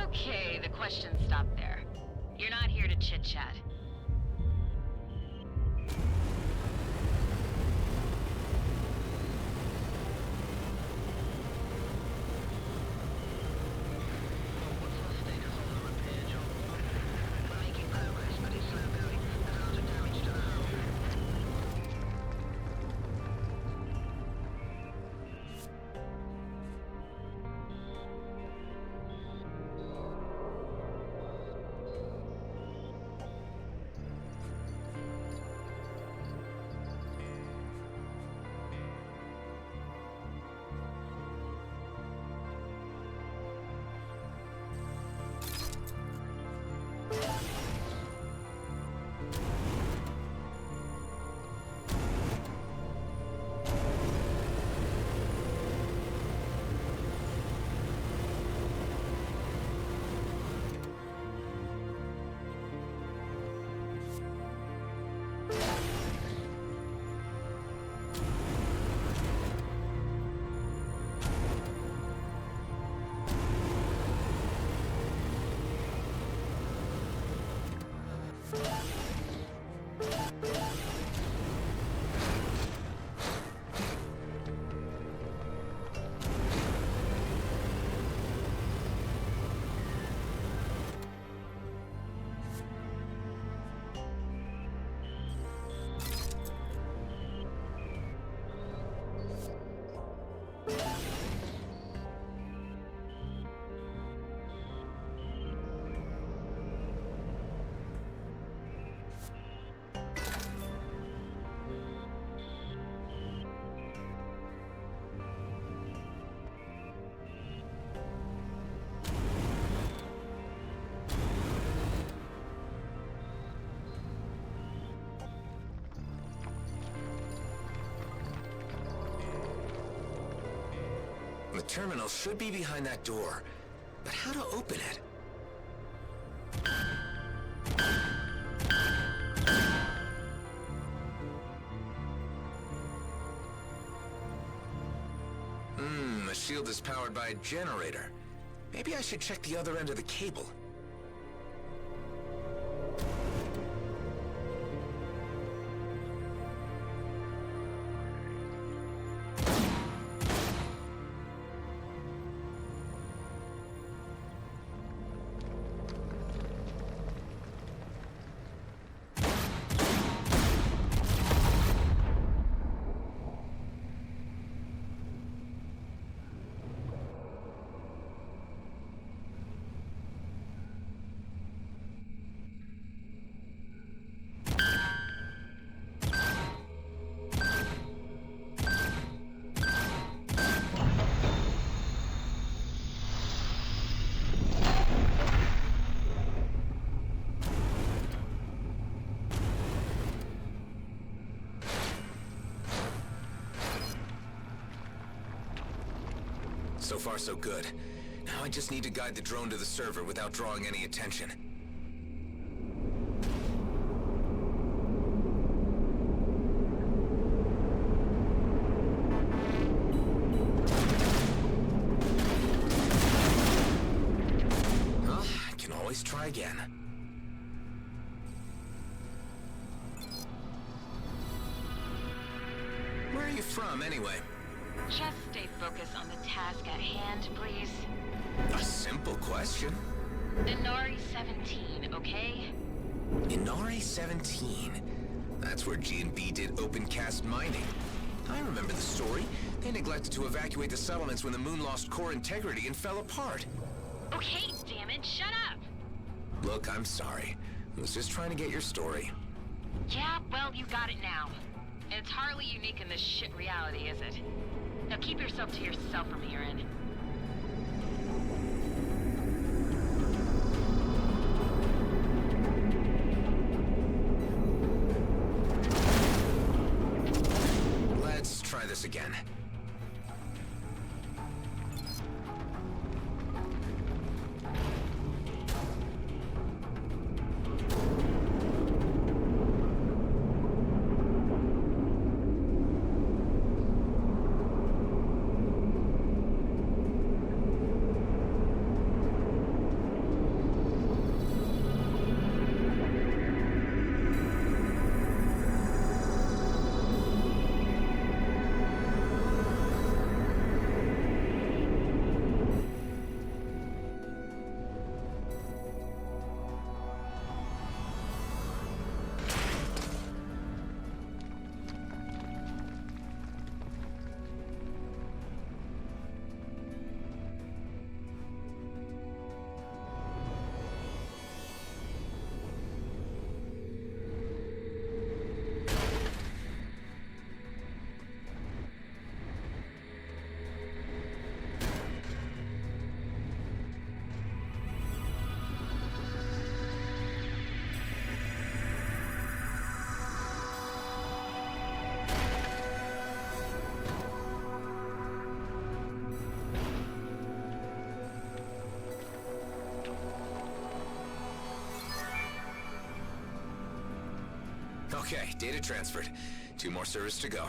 Okay, the questions stop there. You're not here to chit-chat. The terminal should be behind that door, but how to open it? The shield is powered by a generator. Maybe I should check the other end of the cable. So far, so good. Now I just need to guide the drone to the server without drawing any attention. Well, I can always try again. Where are you from, anyway? Just stay focused on the task at hand, please. A simple question. Inari 17, okay? Inari 17. That's where G&B did open-cast mining. I remember the story. They neglected to evacuate the settlements when the moon lost core integrity and fell apart. Okay, damn it, shut up! Look, I'm sorry. I was just trying to get your story. Yeah, well, you got it now. And it's hardly unique in this shit reality, is it? Now keep yourself to yourself from here in. Let's try this again. Okay, data transferred. 2 more servers to go.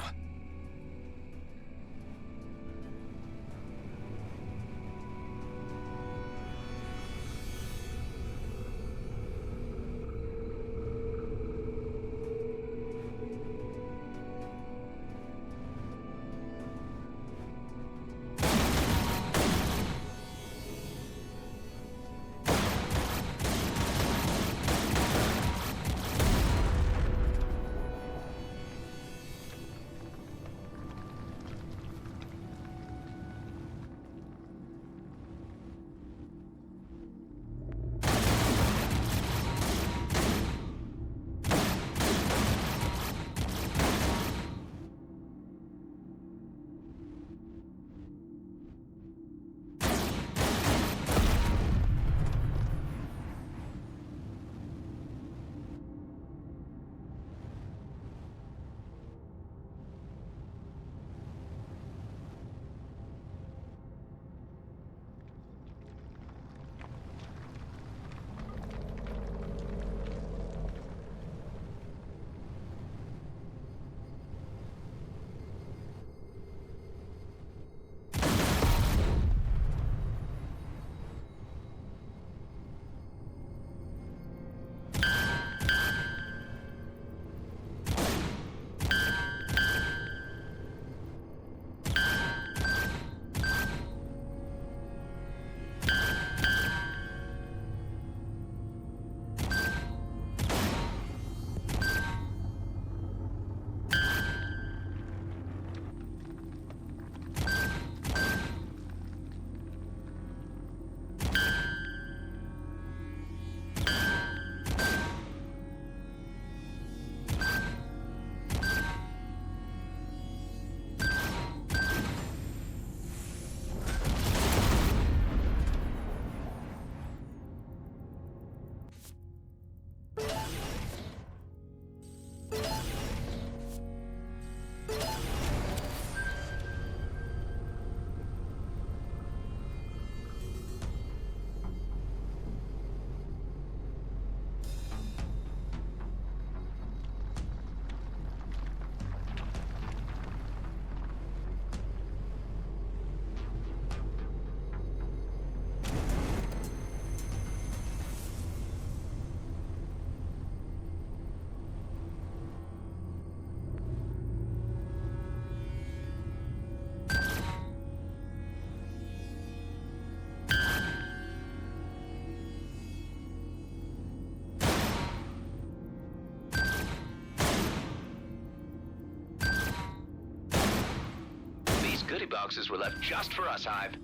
goodie boxes were left just for us, Hive.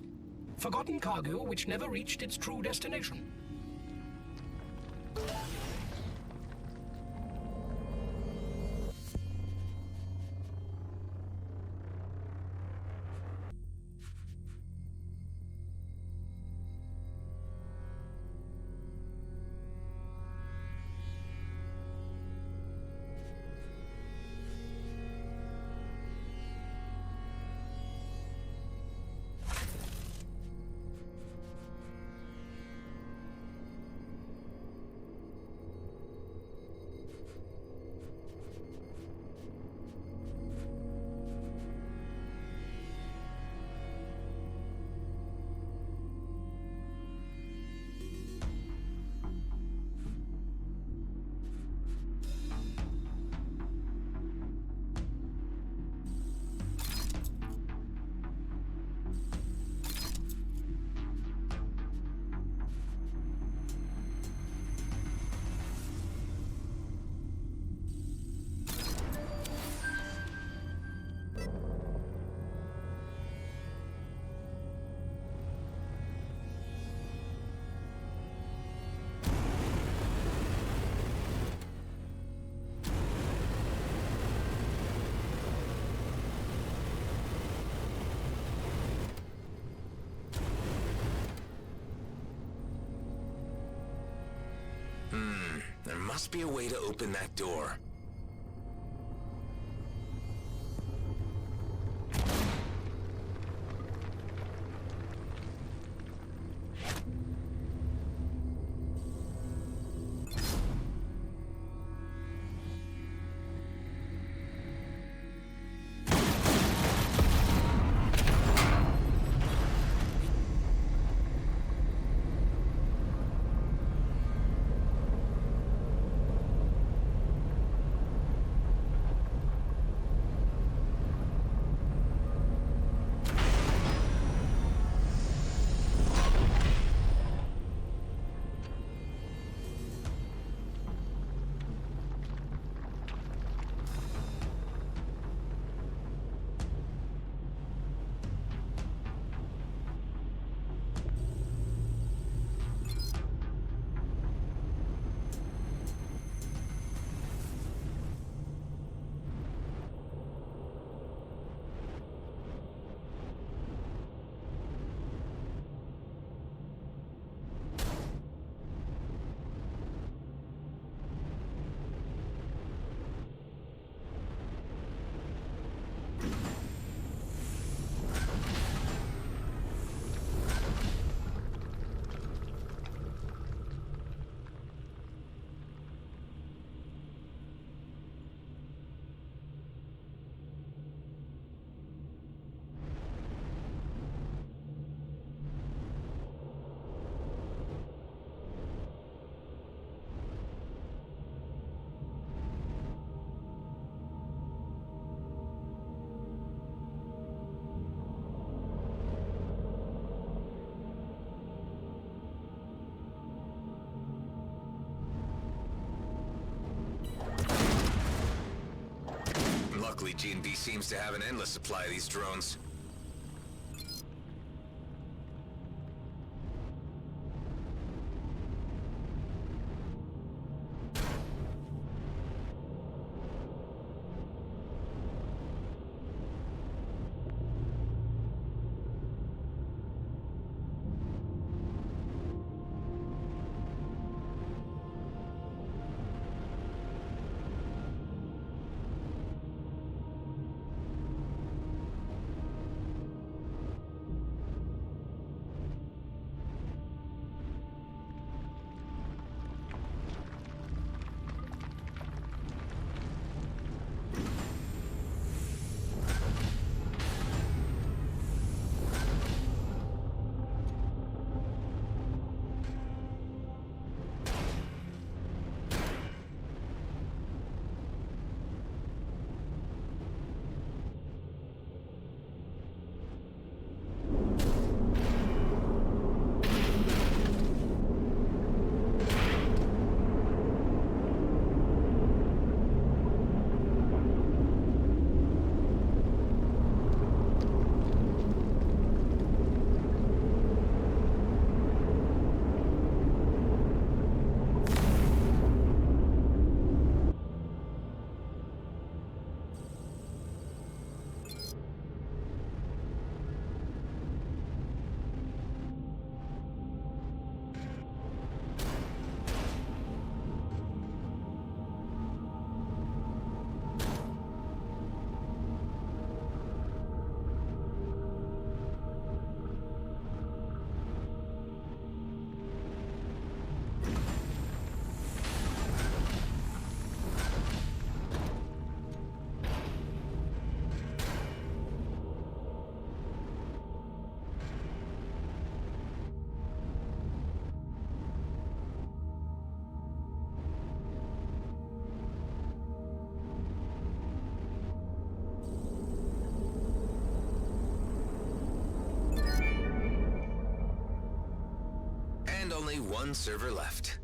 Forgotten cargo which never reached its true destination. There must be a way to open that door. Luckily, G&B seems to have an endless supply of these drones. only one server left.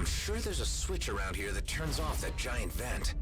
I'm sure there's a switch around here that turns off that giant vent.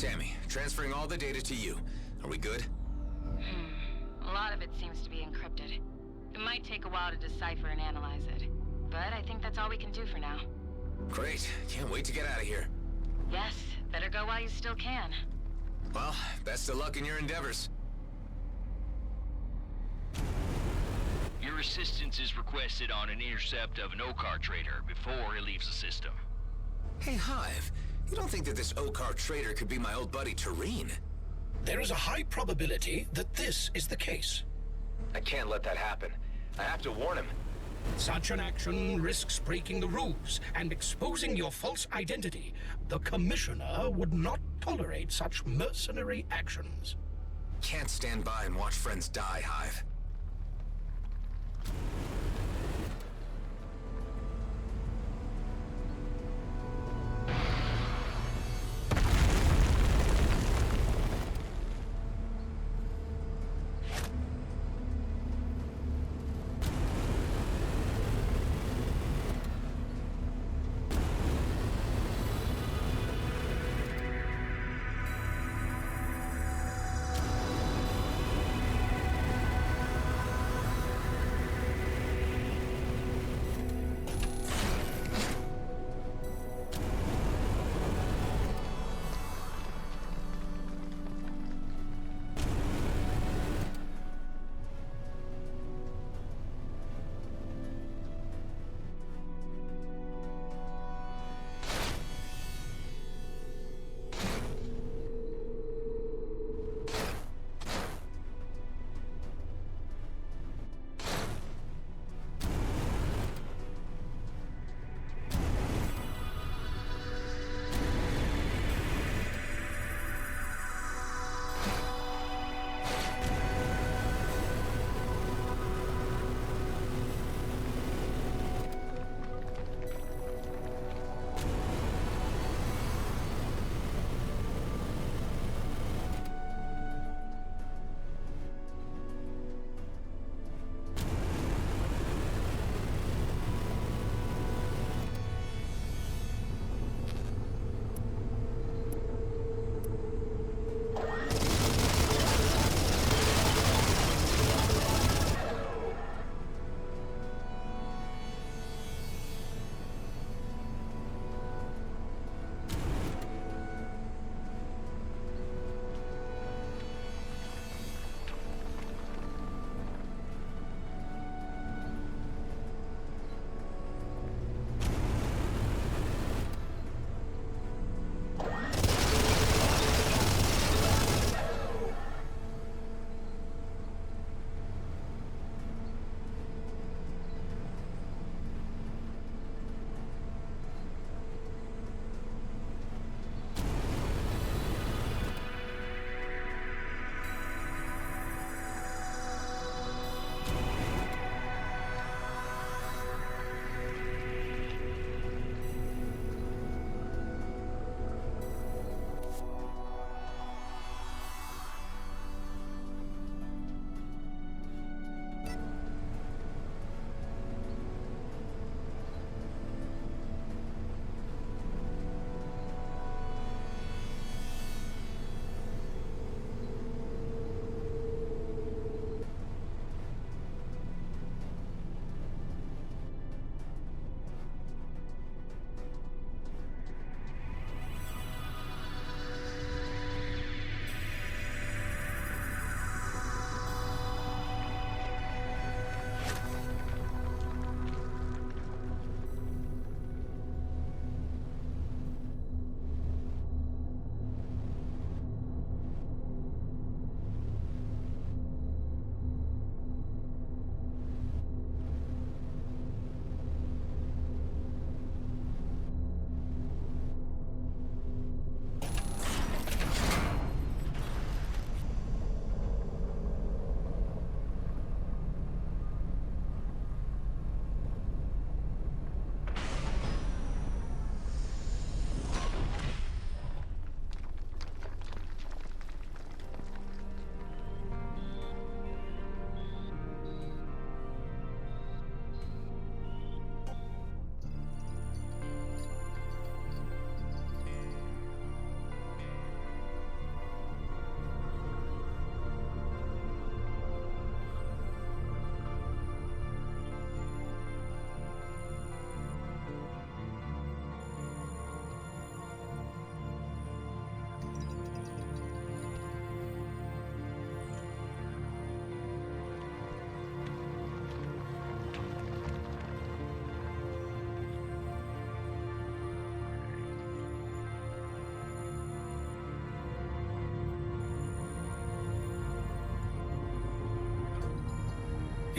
Tammy, transferring all the data to you. Are we good? A lot of it seems to be encrypted. It might take a while to decipher and analyze it. But I think that's all we can do for now. Great. Can't wait to get out of here. Yes, better go while you still can. Well, best of luck in your endeavors. Your assistance is requested on an intercept of an Okar trader before it leaves the system. Hey, Hive. You don't think that this Okar trader could be my old buddy Tarin? There is a high probability that this is the case. I can't let that happen. I have to warn him. Such an action risks breaking the rules and exposing your false identity. The Commissioner would not tolerate such mercenary actions. Can't stand by and watch friends die, Hive.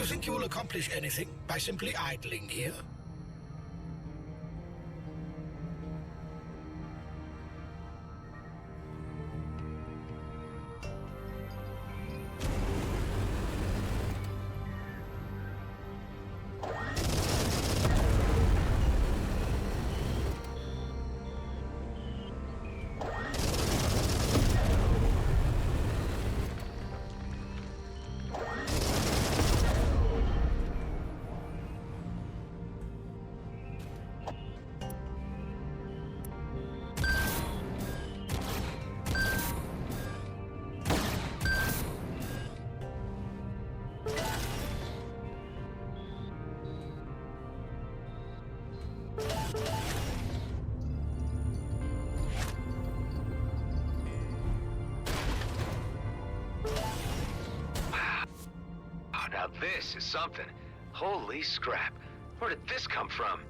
you think you will accomplish anything by simply idling here? Now this is something. Holy scrap. Where did this come from?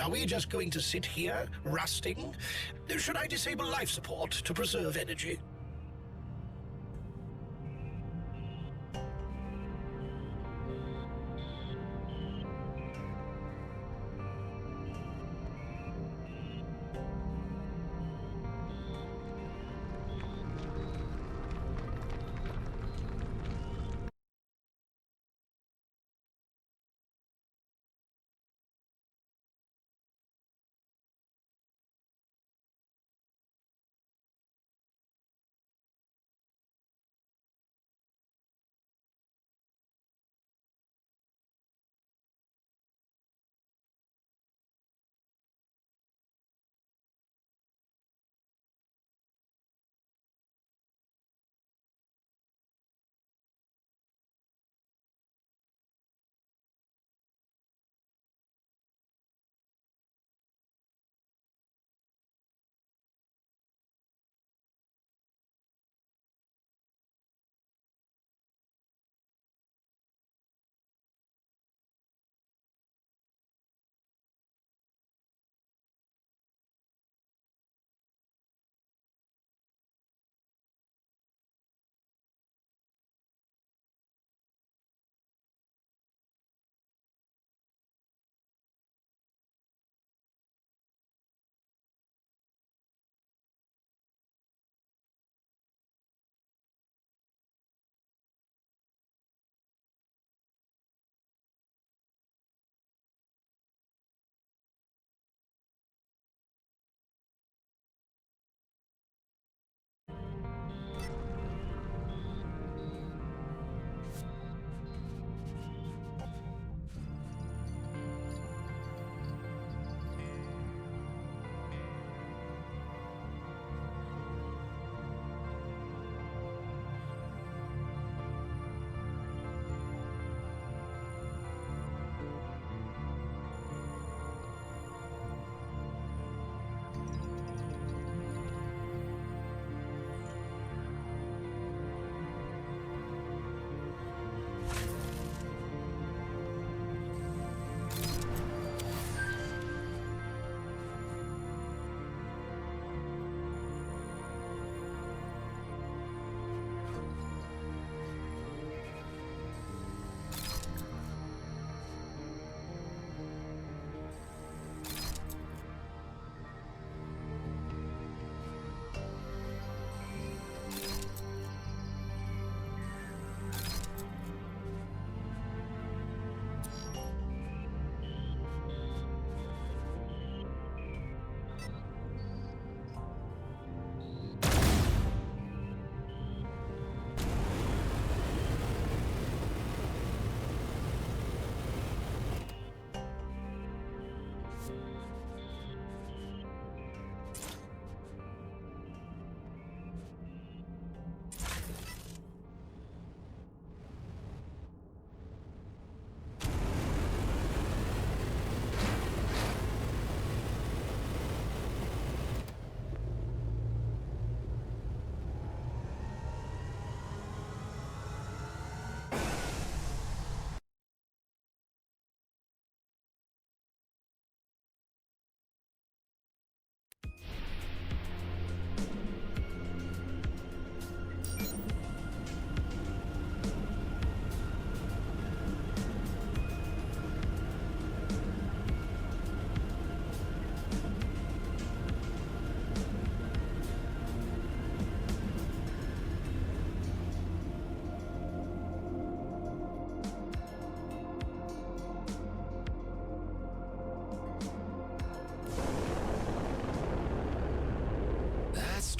Are we just going to sit here, rusting? Should I disable life support to preserve energy?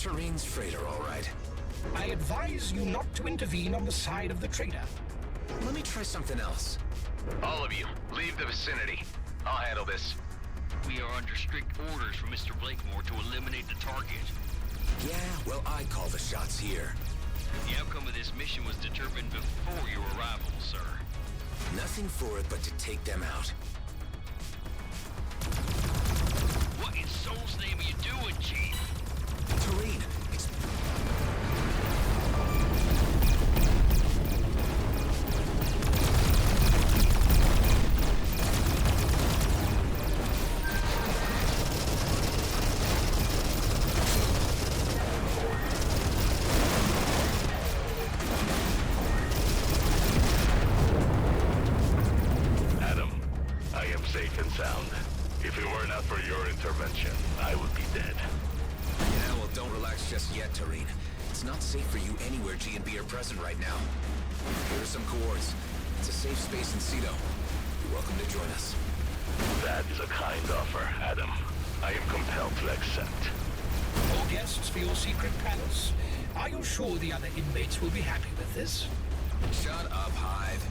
Tarin's freighter, all right. I advise you not to intervene on the side of the traitor. Let me try something else. All of you, leave the vicinity. I'll handle this. We are under strict orders from Mr. Blakemore to eliminate the target. Yeah, well, I call the shots here. The outcome of this mission was determined before your arrival, sir. Nothing for it but to take them out. What in soul's name are you doing, Chief? Tarin, it's... Adam, I am safe and sound. If it were not for your intervention, I would be dead. Yeah, well, don't relax just yet, Tarin. It's not safe for you anywhere G&B are present right now. Here are some coords. It's a safe space in Cedo. You're welcome to join us. That is a kind offer, Adam. I am compelled to accept. All guests for your secret palace. Are you sure the other inmates will be happy with this? Shut up, Hive.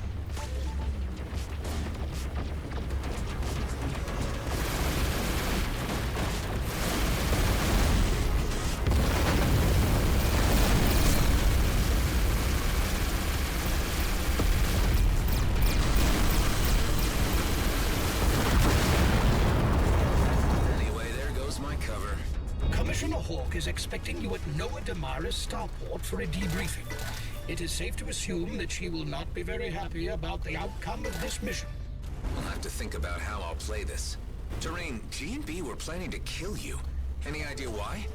Anyway, there goes my cover. Commissioner Hawk is expecting you at Noah Damara's starport for a debriefing. It is safe to assume that she will not be very happy about the outcome of this mission. I'll have to think about how I'll play this. Tarin, G&B were planning to kill you. Any idea why?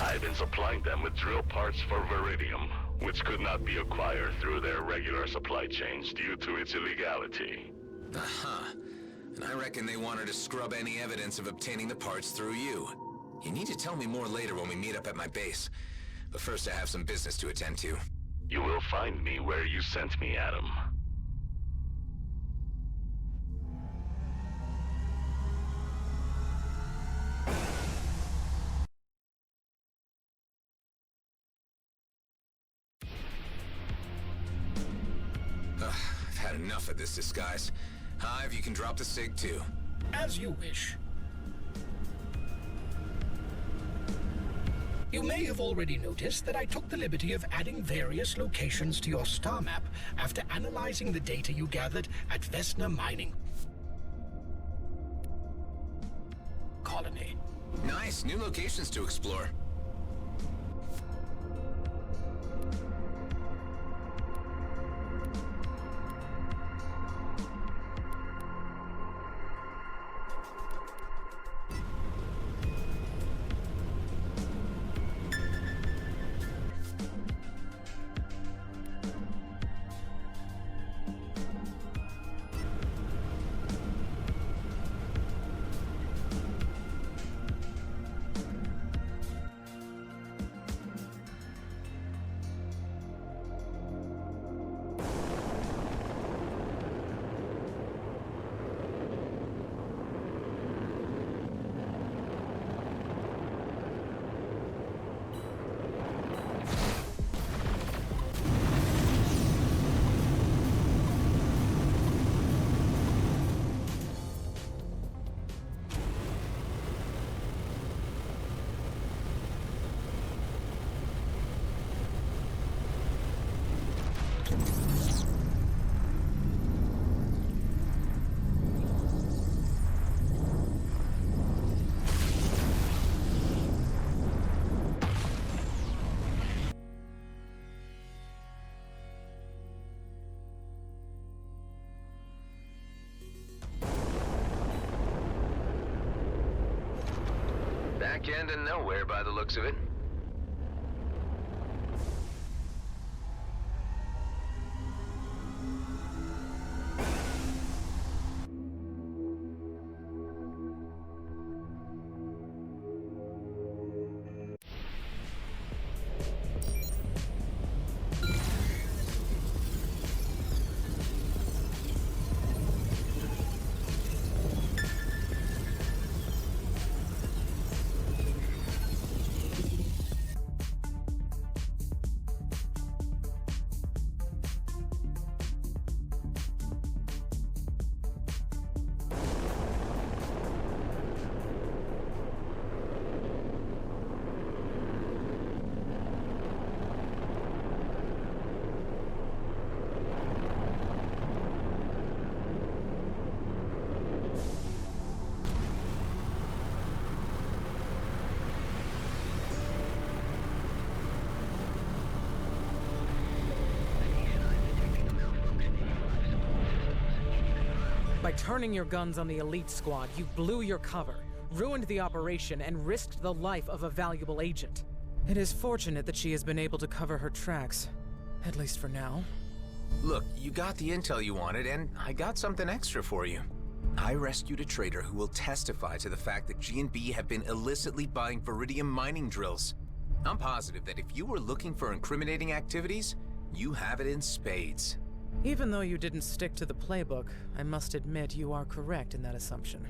I've been supplying them with drill parts for Veridium, which could not be acquired through their regular supply chains due to its illegality. Uh-huh. And I reckon they wanted to scrub any evidence of obtaining the parts through you. You need to tell me more later when we meet up at my base. But first I have some business to attend to. You will find me where you sent me, Adam. I've had enough of this disguise. Hive, you can drop the sig too. As you wish. You may have already noticed that I took the liberty of adding various locations to your star map after analyzing the data you gathered at Vesna Mining Colony. Nice, new locations to explore. Back end of nowhere by the looks of it. By turning your guns on the elite squad, you blew your cover, ruined the operation, and risked the life of a valuable agent. It is fortunate that she has been able to cover her tracks, at least for now. Look, you got the intel you wanted, and I got something extra for you. I rescued a trader who will testify to the fact that G&B have been illicitly buying Viridium mining drills. I'm positive that if you were looking for incriminating activities, you have it in spades. Even though you didn't stick to the playbook, I must admit you are correct in that assumption.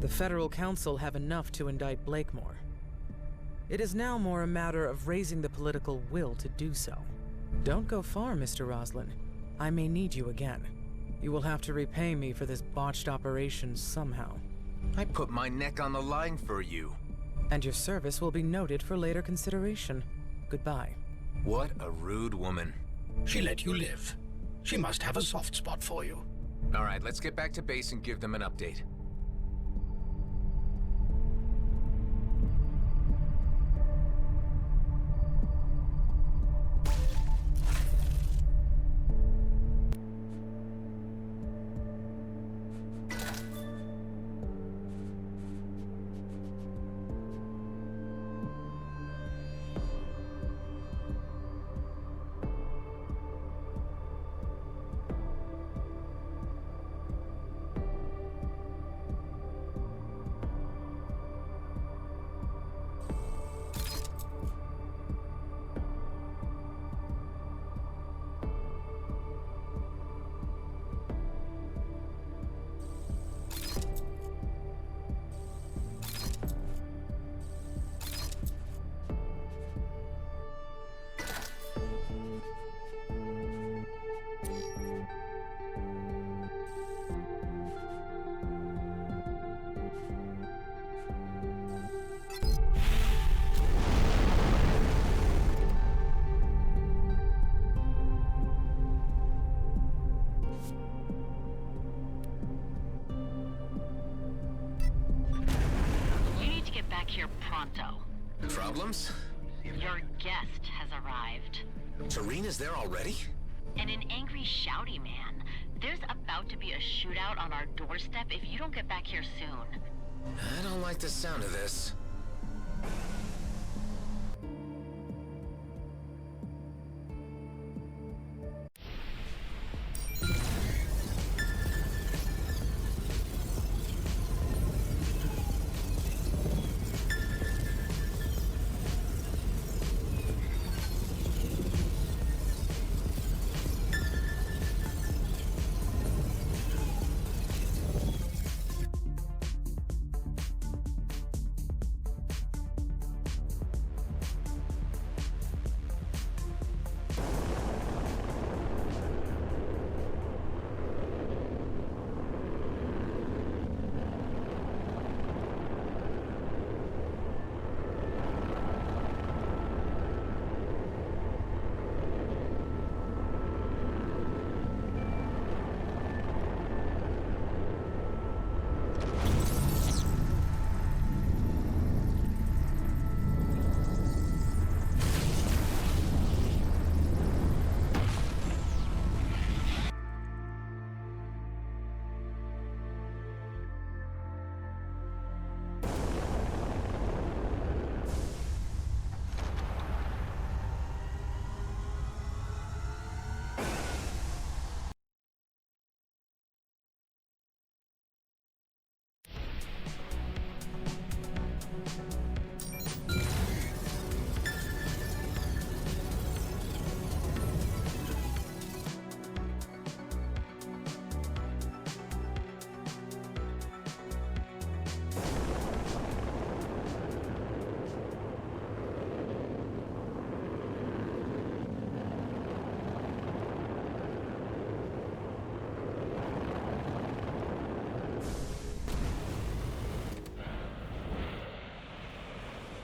The Federal Council have enough to indict Blakemore. It is now more a matter of raising the political will to do so. Don't go far, Mr. Roslin. I may need you again. You will have to repay me for this botched operation somehow. I put my neck on the line for you. And your service will be noted for later consideration. Goodbye. What a rude woman. She let you live. She must have a soft spot for you. All right, let's get back to base and give them an update. Here pronto. Problems? Your guest has arrived. Tareen is there already? And an angry, shouty man. There's about to be a shootout on our doorstep if you don't get back here soon. I don't like the sound of this.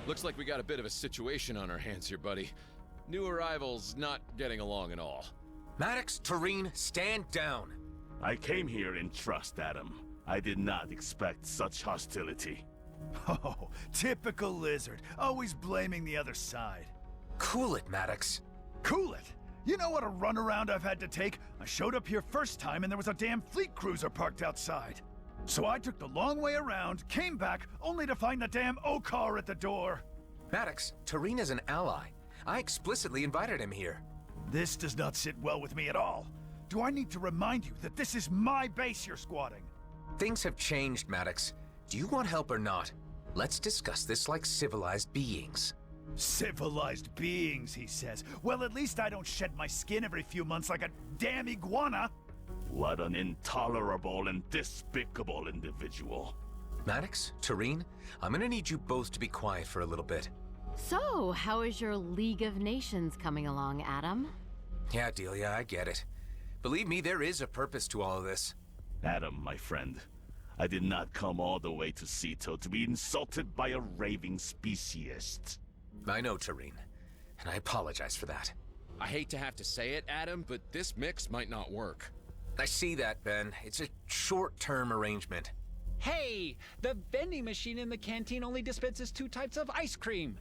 Looks like we got a bit of a situation on our hands here, buddy. New arrivals not getting along at all. Maddox, Tareen, stand down. I came here in trust, Adam. I did not expect such hostility. Oh, typical lizard. Always blaming the other side. Cool it, Maddox. Cool it? You know what a runaround I've had to take? I showed up here first time and there was a damn fleet cruiser parked outside. So I took the long way around, came back, only to find the damn Okar at the door. Maddox, Tareen is an ally. I explicitly invited him here. This does not sit well with me at all. Do I need to remind you that this is my base you're squatting? Things have changed, Maddox. Do you want help or not? Let's discuss this like civilized beings. Civilized beings, he says. Well, at least I don't shed my skin every few months like a damn iguana. What an intolerable and despicable individual. Maddox, Tareen, I'm gonna need you both to be quiet for a little bit. So, how is your League of Nations coming along, Adam? Yeah, Delia, I get it. Believe me, there is a purpose to all of this. Adam, my friend, I did not come all the way to Ceto to be insulted by a raving speciest. I know, Tareen, and I apologize for that. I hate to have to say it, Adam, but this mix might not work. I see that, Ben. It's a short-term arrangement. Hey! The vending machine in the canteen only dispenses 2 types of ice cream.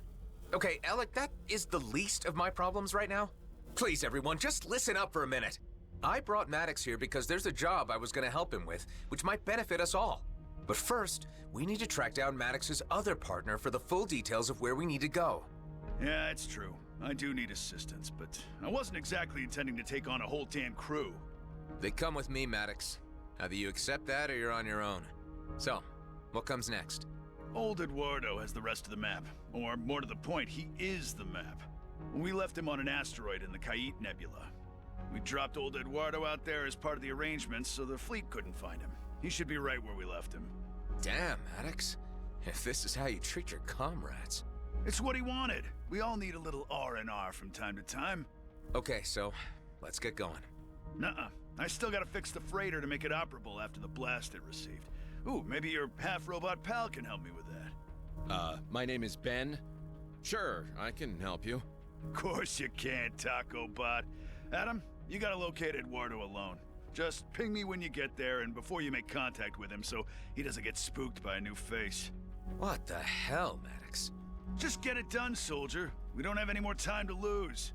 Okay, Alec, that is the least of my problems right now. Please, everyone, just listen up for a minute. I brought Maddox here because there's a job I was going to help him with, which might benefit us all. But first, we need to track down Maddox's other partner for the full details of where we need to go. Yeah, it's true. I do need assistance, but I wasn't exactly intending to take on a whole damn crew. They come with me, Maddox. Either you accept that or you're on your own. So, what comes next? Old Eduardo has the rest of the map. Or, more to the point, he is the map. We left him on an asteroid in the Kait Nebula. We dropped old Eduardo out there as part of the arrangements so the fleet couldn't find him. He should be right where we left him. Damn, Maddox. If this is how you treat your comrades. It's what he wanted. We all need a little R&R from time to time. Okay, so, let's get going. Nuh-uh. I still gotta fix the freighter to make it operable after the blast it received. Ooh, maybe your half-robot pal can help me with that. My name is Ben. Sure, I can help you. Of course you can, Taco Bot. Adam, you gotta locate Eduardo alone. Just ping me when you get there and before you make contact with him so he doesn't get spooked by a new face. What the hell, Maddox? Just get it done, soldier. We don't have any more time to lose.